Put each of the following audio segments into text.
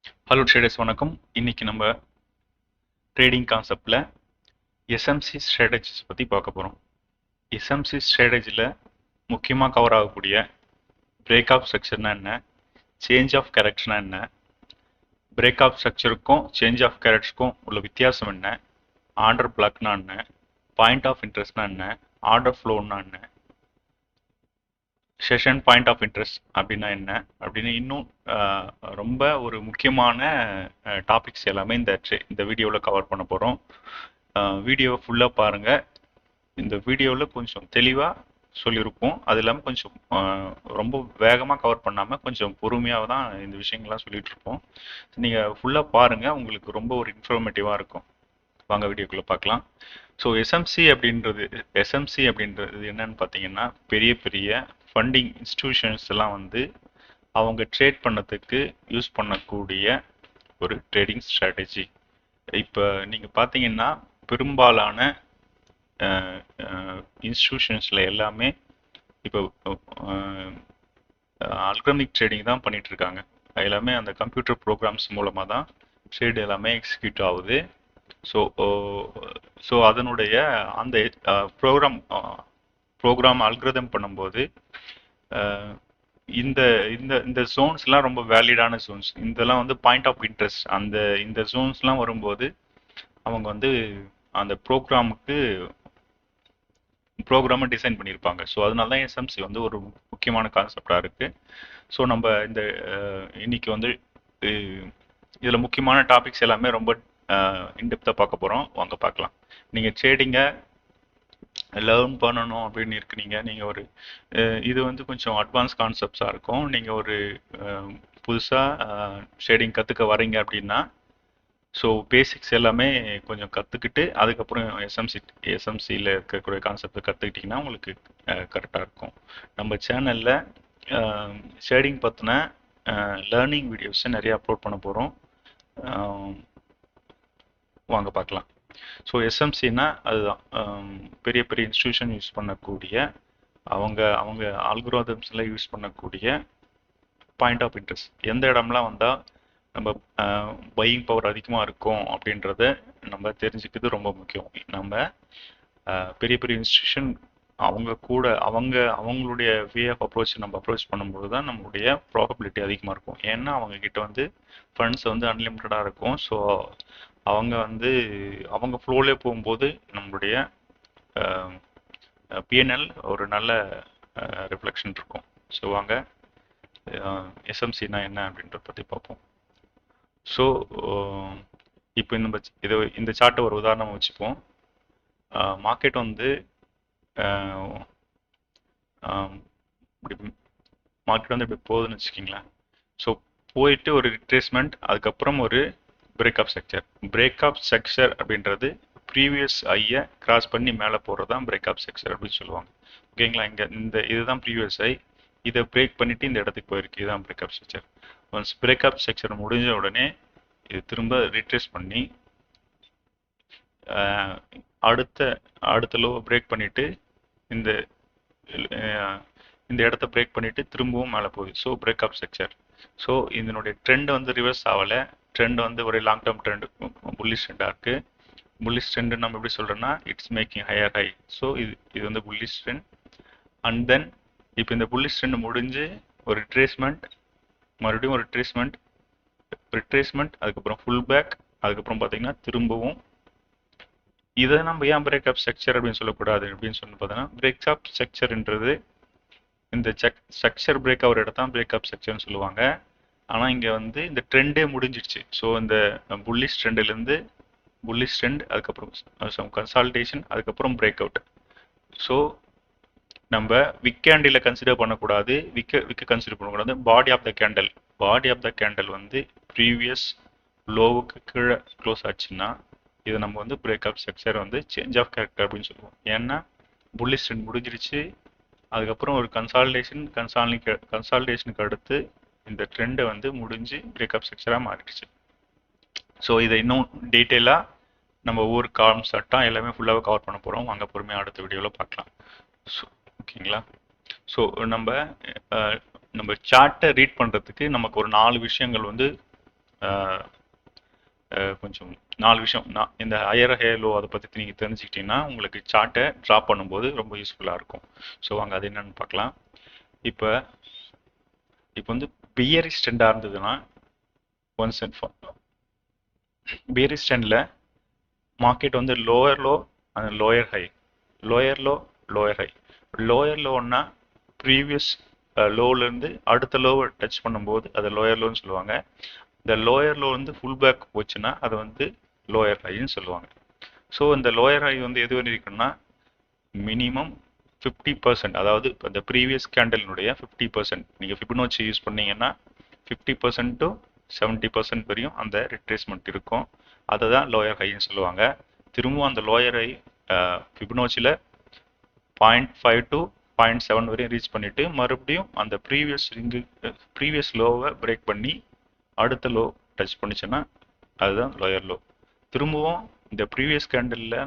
Hello traders வணக்கம். இன்னைக்கு நம்ம ட்ரேடிங் கான்செப்டில் எஸ்எம்சி ஸ்ட்ராட்டஜிஸ் பற்றி பார்க்க போகிறோம். எஸ்எம்சி ஸ்ட்ராட்டஜியில் முக்கியமாக கவர் ஆகக்கூடிய பிரேக் ஆஃப் ஸ்ட்ரக்சர்னா என்ன, சேஞ்ச் ஆஃப் கேரக்டர்னா என்ன, பிரேக் ஆஃப் ஸ்ட்ரக்சருக்கும் சேஞ்ச் ஆஃப் கேரக்டருக்கும் உள்ள வித்தியாசம் என்ன, ஆர்டர் பிளாக்னா என்ன, பாயிண்ட் ஆஃப் இன்ட்ரெஸ்ட்னா என்ன, ஆர்டர் ஃப்ளோன்னா என்ன, செஷன் பாயிண்ட் ஆஃப் இன்ட்ரெஸ்ட் அப்படின்னா என்ன அப்படின்னு இன்னும் ரொம்ப ஒரு முக்கியமான டாபிக்ஸ் எல்லாமே இந்த வீடியோவில் கவர் பண்ண போகிறோம். வீடியோவை ஃபுல்லாக பாருங்கள். இந்த வீடியோவில் கொஞ்சம் தெளிவாக சொல்லியிருப்போம். அது இல்லாமல் கொஞ்சம் ரொம்ப வேகமாக கவர் பண்ணாமல் கொஞ்சம் பொறுமையாக தான் இந்த விஷயங்கள்லாம் சொல்லிட்டு இருப்போம். நீங்கள் ஃபுல்லாக பாருங்கள், உங்களுக்கு ரொம்ப ஒரு இன்ஃபர்மேட்டிவாக இருக்கும். வாங்க வீடியோக்குள்ளே பார்க்கலாம். ஸோ எஸ்எம்சி அப்படின்றது என்னன்னு பார்த்தீங்கன்னா, பெரிய பெரிய ஃபண்டிங் இன்ஸ்டிடியூஷன்ஸ் எல்லாம் வந்து அவங்க ட்ரேட் பண்ணதுக்கு யூஸ் பண்ணக்கூடிய ஒரு ட்ரேடிங் ஸ்ட்ராட்டஜி. இப்போ நீங்கள் பார்த்தீங்கன்னா பெரும்பாலான இன்ஸ்டிடியூஷன்ஸில் எல்லாமே இப்போ அல்காரிதமிக் ட்ரேடிங் தான் பண்ணிட்டு இருக்காங்க. எல்லாமே அந்த கம்ப்யூட்டர் ப்ரோக்ராம்ஸ் மூலமாக தான் ட்ரேட் எல்லாமே எக்ஸிக்யூட் ஆகுது. ஸோ அதனுடைய அந்த ப்ரோக்ராம் அல்காரிதம் பண்ணும்போது இந்த இந்த இந்த ஜோன்ஸ்லாம் ரொம்ப வேலிடான ஜோன்ஸ். இதெல்லாம் வந்து பாயிண்ட் ஆஃப் இன்ட்ரெஸ்ட். இந்த ஜோன்ஸ்லாம் வரும்போது அவங்க வந்து அந்த ப்ரோக்ராமை டிசைன் பண்ணியிருப்பாங்க. ஸோ அதனால தான் எஸ்எம்சி வந்து ஒரு முக்கியமான கான்செப்டாக இருக்குது. ஸோ நம்ம இன்னைக்கு வந்து இதில் முக்கியமான டாபிக்ஸ் எல்லாமே ரொம்ப இன்டெப்த்தாக பார்க்க போகிறோம். வாங்க பார்க்கலாம். நீங்கள் ட்ரேடிங்கை லேர்ன் பண்ணணும் அப்படின்னு இருக்கிறீங்க, நீங்கள் ஒரு இது வந்து கொஞ்சம் அட்வான்ஸ் கான்செப்ட்ஸாக இருக்கும். நீங்கள் ஒரு புதுசாக ட்ரேடிங் கற்றுக்க வரீங்க அப்படின்னா, ஸோ பேசிக்ஸ் எல்லாமே கொஞ்சம் கற்றுக்கிட்டு அதுக்கப்புறம் எஸ்எம்சியில் இருக்கக்கூடிய கான்செப்டை கற்றுக்கிட்டிங்கன்னா உங்களுக்கு கரெக்டாக இருக்கும். நம்ம சேனலில் ட்ரேடிங் பற்றின லேர்னிங் வீடியோஸை நிறைய அப்லோட் பண்ண போகிறோம். வாங்க பார்க்கலாம். ஸோ எஸ்எம்சின்னா அதுதான் பெரிய பெரிய இன்ஸ்டிடியூஷன் யூஸ் பண்ணக்கூடிய அவங்க ஆல்கோரிதம்ஸில் யூஸ் பண்ணக்கூடிய பாயிண்ட் ஆஃப் இன்ட்ரெஸ்ட். எந்த இடம்லாம் வந்தால் நம்ம பையிங் பவர் அதிகமாக இருக்கும் அப்படின்றத நம்ம தெரிஞ்சுக்கிறது ரொம்ப முக்கியம். நம்ம பெரிய பெரிய இன்ஸ்டிடியூஷன் அவங்களுடைய வே ஆஃப் அப்ரோச் நம்ம அப்ரோச் பண்ணும்போது தான் நம்மளுடைய ப்ராபபிலிட்டி அதிகமாக இருக்கும். ஏன்னா அவங்க கிட்ட வந்து ஃபண்ட்ஸ் வந்து அன்லிமிட்டடாக இருக்கும். ஸோ அவங்க ஃப்ளோலே போகும்போது நம்மளுடைய பிஎன்எல் ஒரு நல்ல ரிஃப்ளெக்ஷன் இருக்கும். ஸோ வாங்க எஸ்எம்சினா என்ன அப்படின்றத பற்றி பார்ப்போம். ஸோ இப்போ இந்த சார்ட்டை ஒரு உதாரணம் வச்சுப்போம். மார்க்கெட் வந்து இப்படி போகுதுன்னு வச்சுக்கிங்களேன். ஸோ போயிட்டு ஒரு ரிட்ரேஸ்மெண்ட், அதுக்கப்புறம் ஒரு பிரேக்அப் ஸ்ட்ரக்சர் அப்படின்றது ப்ரீவியஸ் ஐயை கிராஸ் பண்ணி மேலே போகிறது தான் பிரேக்அப் ஸ்ட்ரக்சர் அப்படின்னு சொல்லுவாங்க. ஓகேங்களா? இதுதான் ப்ரீவியஸ் ஐ, இதை பிரேக் பண்ணிட்டு இந்த இடத்துக்கு போயிருக்கு. இதுதான் break of structure. Once breakup structure முடிஞ்ச உடனே இது திரும்ப ரீட்ரேஸ் பண்ணி அடுத்த லோவை பிரேக் பண்ணிட்டு இந்த இடத்த பிரேக் பண்ணிட்டு திரும்பவும் மேலே போகுது. So breakup structure. ஸோ இதனுடைய ட்ரெண்ட் வந்து ரிவர்ஸ் ஆகலை. ட்ரெண்ட் வந்து ஒரு லாங் டேர்ம் ட்ரெண்ட், புல்லிஷ் ட்ரெண்டாக இருக்குது. புல்லிஷ் ட்ரெண்ட் நம்ம எப்படி சொல்கிறோன்னா it's making higher high. So இது வந்து புல்லிஷ் ட்ரெண்ட். அண்ட் தென் இப்போ இந்த புல்லிஷ் ட்ரெண்ட் முடிஞ்சு ஒரு ரிட்ரேஸ்மெண்ட், மறுபடியும் ஒரு ரிட்ரேஸ்மெண்ட், அதுக்கப்புறம் ஃபுல் பேக், அதுக்கப்புறம் பார்த்தீங்கன்னா திரும்பவும். இதை நம்ம ஏன் பிரேக்அப் ஸ்ட்ரக்சர் அப்படின்னு சொல்லக்கூடாது அப்படின்னு சொல்லி பார்த்தோன்னா, பிரேக்அப் ஸ்ட்ரக்சர்ன்றது இந்த ஸ்ட்ரக்சர் பிரேக் ஆகிற இடத்தான் பிரேக்அப் ஸ்ட்ரக்சர்னு சொல்லுவாங்க. ஆனால் இங்கே வந்து இந்த ட்ரெண்டே முடிஞ்சிடுச்சு. ஸோ இந்த புல்லிஷ் ட்ரெண்ட்லேருந்து புல்லிஷ் ட்ரெண்ட், அதுக்கப்புறம் கன்சால்டேஷன், அதுக்கப்புறம் பிரேக் அவுட். ஸோ நம்ம விக் கேண்டில் கன்சிடர் பண்ணக்கூடாது. விக்க கன்சிடர் பண்ணக்கூடாது. பாடி ஆஃப் த கேண்டில் வந்து ப்ரீவியஸ் லோவுக்கு கீழே க்ளோஸ் ஆச்சுன்னா இது நம்ம வந்து பிரேக்அப் ஸ்ட்ரக்சர் வந்து சேஞ்ச் ஆஃப் கேரக்டர் அப்படின்னு சொல்லுவோம். ஏன்னா புல்லிஷ் ட்ரெண்ட் முடிஞ்சிருச்சு, அதுக்கப்புறம் ஒரு கன்சால்டேஷனுக்கு அடுத்து இந்த ட்ரெண்டை வந்து முடிஞ்சு பிரேக்அப் ஸ்ட்ரக்சராக மாறிடுச்சு. ஸோ இதை இன்னும் டீட்டெயிலாக நம்ம ஒவ்வொரு கான்செப்டாக எல்லாமே ஃபுல்லாக கவர் பண்ண போகிறோம். அங்கே பொறுமையாக அடுத்த வீடியோவில் பார்க்கலாம். ஸோ ஓகேங்களா? ஸோ நம்ம சார்ட்டை ரீட் பண்ணுறதுக்கு நமக்கு ஒரு 4 விஷயங்கள் வந்து கொஞ்சம் 4 விஷயம் நான் இந்த ஹையர் ஹேலோ அதை பற்றி நீங்கள் தெரிஞ்சுக்கிட்டீங்கன்னா உங்களுக்கு சார்ட்டை ட்ரா பண்ணும்போது ரொம்ப யூஸ்ஃபுல்லாக இருக்கும். ஸோ அங்கே அது என்னன்னு பார்க்கலாம். இப்போ இப்போ வந்து பியரிஷ் ட்ரெண்டாக இருந்ததுன்னா ஒன்ஸ் அண்ட் பியரிஷ் ட்ரெண்டில் மார்க்கெட் வந்து lower low and lower high, lower low lower high. Lower லோன்னா ப்ரீவியஸ் லோலேருந்து அடுத்த லோவை டச் பண்ணும்போது அது லோயர் லோன்னு சொல்லுவாங்க. இந்த லோயர் லோ வந்து ஃபுல் பேக் போச்சுன்னா அது வந்து லோயர் ஹைன்னு சொல்லுவாங்க. ஸோ இந்த லோயர் ஹை வந்து எது வரை இருக்குன்னா மினிமம் 50%, அதாவது இந்த ப்ரீவியஸ் கேண்டலினுடைய 50%. நீங்கள் ஃபிபனோச்சி யூஸ் பண்ணீங்கன்னா 50% to 70% வரையும் அந்த ரிட்ரேஸ்மெண்ட் இருக்கும். அதை தான் லோயர் ஹைன்னு சொல்லுவாங்க. திரும்பவும் அந்த லோயர் ஹை ஃபிபனோச்சியில் 0.5 to 0.7 வரையும் ரீச் பண்ணிட்டு மறுபடியும் அந்த ப்ரீவியஸ் லோவை பிரேக் பண்ணி அடுத்த லோ டச் பண்ணிச்சுன்னா அதுதான் லோயர் லோ. திரும்பவும் இந்த ப்ரீவியஸ் கேண்டலில்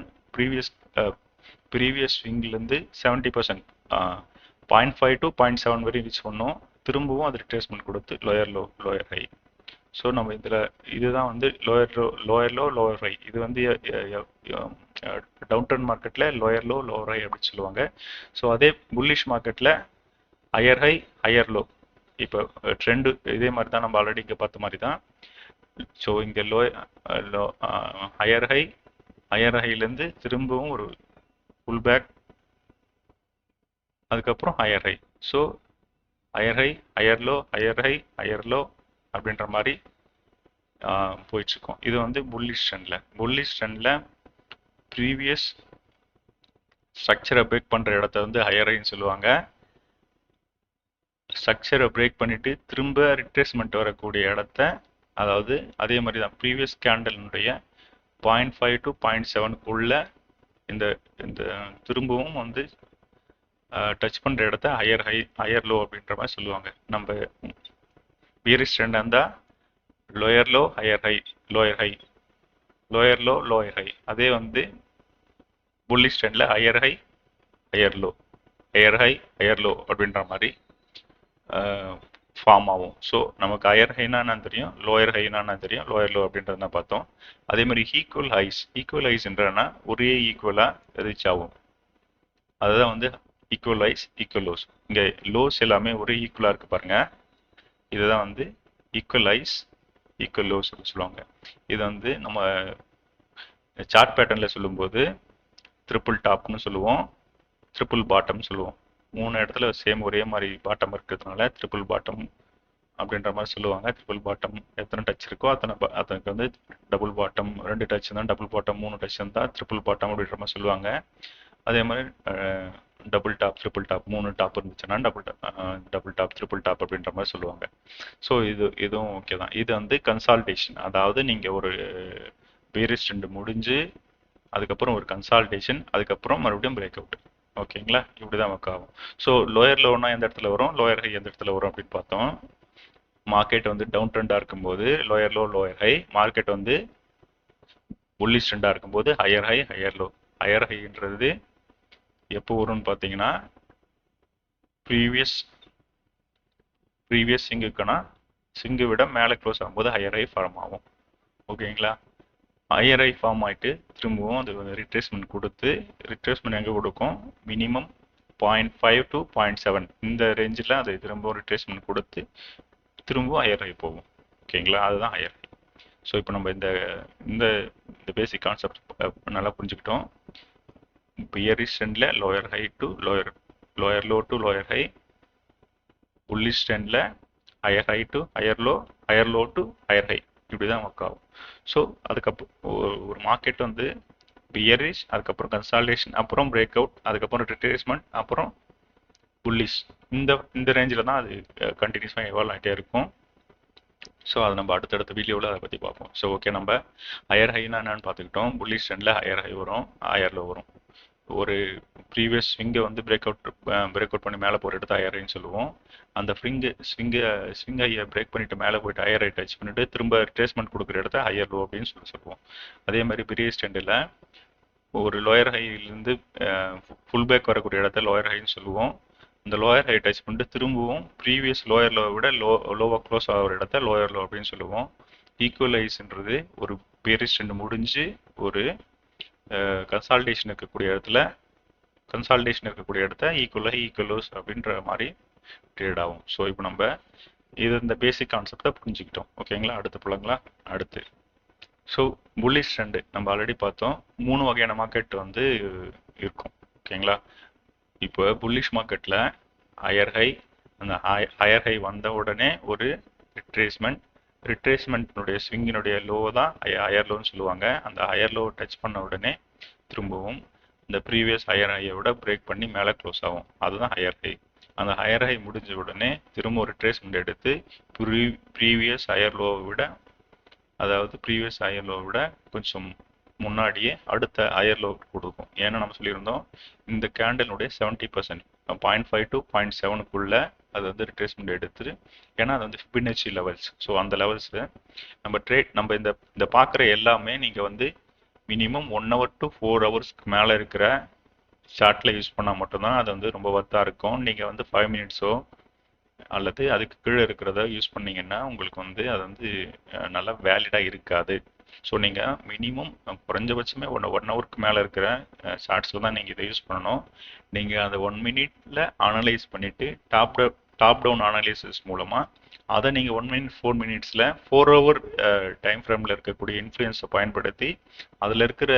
ப்ரீவியஸ் ஸ்விங்லேருந்து 70%, 0.5 to 0.7 வரையும் ரீச் பண்ணோம். திரும்பவும் அது ரிட்ரேஸ்மெண்ட் கொடுத்து lower low lower high. So நம்ம இதில் இதுதான் வந்து லோயர் லோ லோயர் ஹை. இது வந்து டவுன் டர்ன் மார்க்கெட்டில் லோயர் லோ லோயர் ஹை அப்படின்னு சொல்லுவாங்க. ஸோ அதே புல்லிஷ் மார்க்கெட்டில் ஹையர் ஹை ஹையர் லோ. இப்போ ட்ரெண்டு இதே மாதிரி தான், நம்ம ஆல்ரெடி இங்கே பார்த்த மாதிரி தான். ஸோ இங்கே ஹையர் ஹைலேருந்து திரும்பவும் ஒரு ஃபுல் பேக், அதுக்கப்புறம் higher high. So higher high higher low higher high higher low அப்படின்ற மாதிரி போயிட்டுருக்கோம். இது வந்து புல்லிஷ் ட்ரெண்டில் ப்ரீவியஸ் ஸ்ட்ரக்சரை பிரேக் பண்ணுற இடத்த வந்து ஹையர் ஹைன்னு சொல்லுவாங்க. ஸ்ட்ரக்சரை பிரேக் பண்ணிட்டு திரும்ப ரிட்ரேஸ்மெண்ட் வரக்கூடிய இடத்த, அதாவது அதே மாதிரி தான் ப்ரீவியஸ் கேண்டலினுடைய 0.5 to 0.7க்குள்ள இந்த இந்த திரும்பவும் வந்து டச் பண்ணுற இடத்த ஹையர் லோ அப்படின்ற மாதிரி சொல்லுவாங்க. நம்ம பியரிஷ் ட்ரெண்டாக இருந்தால் lower low higher high lower high, lower low lower high. அதே வந்து புல்லிஷ் ட்ரெண்டில் higher high higher low higher high higher low அப்படின்ற மாதிரி ஃபார்ம் ஆகும். ஸோ நமக்கு ஹையர் ஹைனா தெரியும், லோயர் ஹைனா தெரியும், லோயர் லோ அப்படின்றது தான் பார்த்தோம். அதே மாதிரி ஈக்குவல் ஹைஸ்ன்றனா ஒரே ஈக்குவலாக ரீச் ஆகும். அதுதான் வந்து ஈக்குவல் ஹைஸ் ஈக்குவல் லோஸ். இங்கே லோஸ் எல்லாமே ஒரே ஈக்குவலாக இருக்குது பாருங்கள். இதுதான் வந்து ஈக்குவல் ஹைஸ் ஈக்குவல் லோஸ் அப்படின்னு சொல்லுவாங்க. இது வந்து நம்ம சார்ட் பேட்டர்னில் சொல்லும்போது ட்ரிபிள் டாப்னு சொல்லுவோம், ட்ரிபிள் பாட்டம்னு சொல்லுவோம். 3 இடத்துல சேம் ஒரே மாதிரி பாட்டம் இருக்கிறதுனால ட்ரிபிள் பாட்டம் அப்படின்ற மாதிரி சொல்லுவாங்க. ட்ரிபிள் பாட்டம் எத்தனை டச் இருக்கோ அதற்கு வந்து டபுள் பாட்டம், 2 டச் தான் டபுள் பாட்டம், 3 டச் தான் ட்ரிபிள் பாட்டம் அப்படின்ற மாதிரி சொல்லுவாங்க. அதே மாதிரி double top triple top 3 top இருந்துச்சுன்னா டபுள் டாப் ட்ரிபிள் டாப் அப்படின்ற மாதிரி சொல்லுவாங்க. ஸோ இதுவும் ஓகே தான். இது வந்து கன்சால்டேஷன், அதாவது நீங்கள் ஒரு பியரிஷ் ட்ரெண்ட் முடிஞ்சு அதுக்கப்புறம் ஒரு கன்சால்டேஷன், அதுக்கப்புறம் மறுபடியும் பிரேக் அவுட். ஓகேங்களா, இப்படி தான் ஒர்க் ஆகும். ஸோ லோயர் லோனா எந்த இடத்துல வரும், லோயர் ஹை எந்த இடத்துல வரும் அப்படின்னு பார்த்தோம். மார்க்கெட் வந்து டவுன் ட்ரெண்டாக இருக்கும்போது lower low lower high, market வந்து புல்லிஷ் ட்ரெண்டாக இருக்கும்போது higher high higher low. Higher ஹைன்றது எப்போ வரும்னு பார்த்தீங்கன்னா ப்ரீவியஸ் சிங்குக்குன்னா சிங்கை விட மேலே க்ளோஸ் ஆகும்போது ஹையர் ஹை ஃபார்ம் ஆகும். ஓகேங்களா, ஹையர் ஹை ஃபார்ம் ஆகிட்டு திரும்பவும் அது ரிட்ரேஸ்மெண்ட் கொடுத்து, ரிட்ரேஸ்மெண்ட் எங்கே கொடுக்கும், மினிமம் 0.5 to 0.7 இந்த ரேஞ்சில் அது திரும்பவும் ரிட்ரேஸ்மெண்ட் கொடுத்து திரும்பவும் ஹையர் ஹை போகும். ஓகேங்களா, அதுதான் ஹையர் ஹை. ஸோ இப்போ நம்ம இந்த இந்த பேசிக் கான்செப்ட் நல்லா புரிஞ்சுக்கிட்டோம். பியரிஷ் ட்ரெண்டில் lower high to lower low to lower high, bullish ட்ரெண்டில் higher high to higher low to higher high, இப்படி தான் ஒர்க் ஆகும். ஸோ அதுக்கப்புறம் ஒரு மார்க்கெட் வந்து பியரிஷ், அதுக்கப்புறம் கன்சால்டேஷன், அப்புறம் பிரேக் அவுட், அதுக்கப்புறம் ரிட்ரேஸ்மெண்ட், அப்புறம் புல்லிஷ், இந்த ரேஞ்சில் தான் அது கண்டினியூஸாக எவால்வ் ஆகிட்டே இருக்கும். ஸோ அதை நம்ம அடுத்தடுத்த வீடியோவில் அதை பற்றி பார்ப்போம். ஸோ ஓகே, நம்ம ஹையர் ஹைனா என்னன்னு பார்த்துக்கிட்டோம். புல்லிஷ் ட்ரெண்டில் ஹையர் ஹை வரும், ஹையர் லோ வரும். ஒரு ப்ரீவியஸ் ஸ்விங்கை வந்து பிரேக் அவுட் பண்ணி மேலே போகிற இடத்த ஹையர் ஹைன்னு சொல்லுவோம். அந்த ஸ்விங் ஹையை பிரேக் பண்ணிட்டு மேலே போயிட்டு ஹையர் ஹை டச் பண்ணிட்டு திரும்ப ரிட்ரேஸ்மெண்ட் கொடுக்குற இடத்த ஹையர் லோ அப்படின்னு சொல்லுவோம். அதே மாதிரி பெரிய ஸ்ட்ரெண்டில் ஒரு லோயர் ஹையிலேருந்து ஃபுல் பேக் வரக்கூடிய இடத்த லோயர் ஹைன்னு சொல்லுவோம். இந்த லோயர் ஹை டச் பண்ணிட்டு திரும்பவும் ப்ரீவியஸ் லோயர் லோவை விட லோவாக க்ளோஸ் ஆகிற இடத்த லோயர் லோ அப்படின்னு சொல்லுவோம். ஈக்குவலைஸ்ன்றது ஒரு பேரிஸ் ட்ரெண்ட் முடிஞ்சு ஒரு கன்சால்டேஷன் இருக்கக்கூடிய இடத்துல ஈக்குவலோஸ் அப்படின்ற மாதிரி ட்ரேட் ஆகும். ஸோ இப்போ நம்ம இந்த பேசிக் கான்செப்டை புரிஞ்சுக்கிட்டோம். ஓகேங்களா, அடுத்து போலாங்களா? அடுத்து ஸோ புல்லிஷ் ட்ரெண்டு நம்ம ஆல்ரெடி பார்த்தோம். 3 வகையான மார்க்கெட் வந்து இருக்கும். ஓகேங்களா, இப்போ புல்லிஷ் மார்க்கெட்டில் ஹையர் ஹை, அந்த ஹையர் ஹை வந்த உடனே ஒரு ரிட்ரேஸ்மெண்ட்னுடைய ஸ்விங்கினுடைய லோ தான் ஹையர் லோன்னு சொல்லுவாங்க. அந்த ஹையர் லோ டச் பண்ண உடனே திரும்பவும் இந்த ப்ரீவியஸ் ஹையர் ஹையை விட பிரேக் பண்ணி மேலே க்ளோஸ் ஆகும். அதுதான் ஹையர் ஹை. அந்த ஹையர் ஹை முடிஞ்ச உடனே திரும்ப ஒரு ரிட்ரேஸ்மெண்ட் எடுத்து ப்ரீவியஸ் ஹையர் லோவை விட, அதாவது ப்ரீவியஸ் ஹையர் லோவை விட கொஞ்சம் முன்னாடியே அடுத்த ஹையர் லோ கொடுக்கும். ஏன்னா நம்ம சொல்லியிருந்தோம் இந்த கேண்டலுடைய 70% 0.5 to 0.7க்குள்ள அது வந்து ரிட்ரேஸ்மெண்ட் எடுத்துட்டு, ஏன்னா அது வந்து ஃபிபொனாச்சி லெவல்ஸ். ஸோ அந்த லெவல்ஸ் நம்ம இந்த பார்க்குற எல்லாமே நீங்கள் வந்து மினிமம் 1 hour to 4 hours மேலே இருக்கிற சார்ட்டில் யூஸ் பண்ணால் மட்டும்தான் அது வந்து ரொம்ப ஒர்த்தாக இருக்கும். நீங்கள் வந்து 5 minutesோ அல்லது அதுக்கு கீழே இருக்கிறத யூஸ் பண்ணீங்கன்னா உங்களுக்கு வந்து அது வந்து நல்லா வேலிடாக இருக்காது. ஸோ நீங்கள் மினிமம் குறைஞ்சபட்சமே 1 hourக்கு மேலே இருக்கிற சார்ட்ஸில் தான் நீங்கள் இதை யூஸ் பண்ணணும். நீங்கள் அதை 1 minute அனலைஸ் பண்ணிவிட்டு டாப் டவுன் அனாலிசிஸ் மூலமாக அதை நீங்கள் 1 minute 4 minutes 4 hour டைம் ஃப்ரேமில் இருக்கக்கூடிய இன்ஃப்ளூயன்ஸை பயன்படுத்தி அதில் இருக்கிற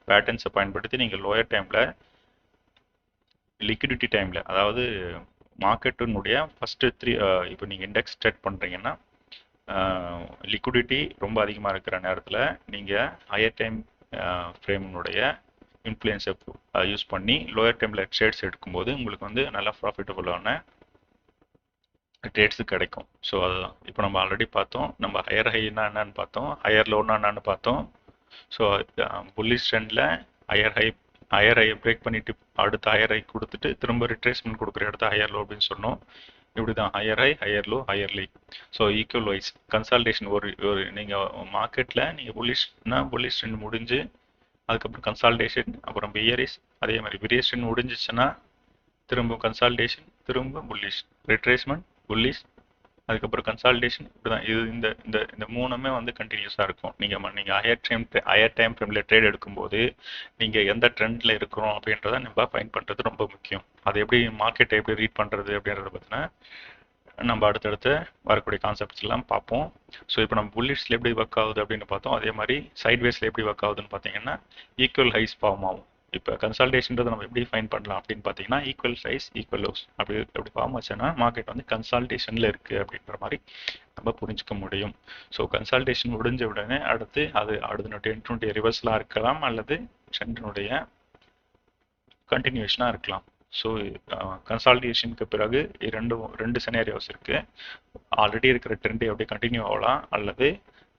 பேட்டர்ன்ஸை பயன்படுத்தி நீங்கள் லோயர் டைமில் லிக்விடிட்டி டைமில், அதாவது மார்க்கெட்டினுடைய ஃபஸ்ட்டு 3 இப்போ நீங்கள் இண்டெக்ஸ் ட்ரேட் பண்ணுறீங்கன்னா லிக்விடிட்டி ரொம்ப அதிகமாக இருக்கிற நேரத்தில் நீங்கள் ஹையர் டைம் ஃப்ரேமினுடைய இன்ஃப்ளூயன்ஸை யூஸ் பண்ணி லோயர் டைமில் ட்ரேட்ஸ் எடுக்கும்போது உங்களுக்கு வந்து நல்லா ப்ராஃபிட்டபுளான ட்ரேட்ஸு கிடைக்கும். ஸோ அதுதான் இப்போ நம்ம ஆல்ரெடி பார்த்தோம். நம்ம ஹையர் ஹைனா என்னன்னு பார்த்தோம், ஹையர் லோனா என்னன்னு பார்த்தோம். ஸோ புல்லிஷ் ட்ரெண்டில் ஹையர் ஹையை பிரேக் பண்ணிட்டு அடுத்த ஹையர் ஹை கொடுத்துட்டு திரும்ப ரிட்ரேஸ்மெண்ட் கொடுக்குற இடத்த ஹையர் லோ அப்படின்னு சொன்னோம். இப்படி தான் higher high, higher low, higher லீ. ஸோ ஈக்குவல் வைஸ் கன்சால்டேஷன் ஒரு நீங்கள் மார்க்கெட்டில் நீங்கள் புல்லிஷ் ட்ரெண்ட் முடிஞ்சு அதுக்கப்புறம் கன்சால்டேஷன், அப்புறம் பியரிஷ், அதே மாதிரி பியரிஷ் ட்ரெண்ட் முடிஞ்சிச்சுன்னா திரும்ப கன்சால்டேஷன், திரும்ப புல்லிஷ், ரிட்ரேஸ்மெண்ட், புல்லிஷ், அதுக்கப்புறம் கன்சால்டேஷன். இப்படிதான் இது இந்த மூணுமே வந்து கண்டினியூஸாக இருக்கும். நீங்கள் ஹையர் டைம் ஃப்ரேமில் ட்ரேட் எடுக்கும்போது நீங்கள் எந்த ட்ரெண்டில் இருக்கிறோம் அப்படின்றத நம்ம ஃபைண்ட் பண்ணுறது ரொம்ப முக்கியம். அது எப்படி மார்க்கெட்டை எப்படி ரீட் பண்ணுறது அப்படின்றத பற்றினா நம்ம அடுத்தடுத்து வரக்கூடிய கான்செப்ட்ஸ் எல்லாம் பார்ப்போம். ஸோ இப்போ நம்ம புல்லிஷ்ல எப்படி ஒர்க் ஆகுது அப்படின்னு பார்த்தோம். அதே மாதிரி சைட்வேஸில் எப்படி ஒர்க் ஆகுதுன்னு பார்த்தீங்கன்னா ஈக்குவல் ஹைஸ் ஃபார்ம் ஆகும். இப்போ கன்சால்டேஷன்றது நம்ம எப்படி ஃபைன் பண்ணலாம் அப்படின்னு பார்த்தீங்கன்னா ஈக்குவல் சைஸ், ஈக்குவல் லோஸ் எப்படி ஃபார்ம் ஆச்சுன்னா மார்க்கெட் வந்து கன்சால்டேஷனில் இருக்குது அப்படின்ற மாதிரி நம்ம புரிஞ்சுக்க முடியும். ஸோ கன்சால்டேஷன் முடிஞ்ச உடனே அடுத்து ட்ரெண்டினுடைய ரிவர்ஸ்லாம் இருக்கலாம் அல்லது ட்ரெண்டினுடைய கண்டினியூஷனாக இருக்கலாம். ஸோ கன்சால்டேஷனுக்கு பிறகு ரெண்டு சினாரியோஸ் இருக்குது. ஆல்ரெடி இருக்கிற ட்ரெண்டு எப்படி கண்டினியூ ஆகலாம் அல்லது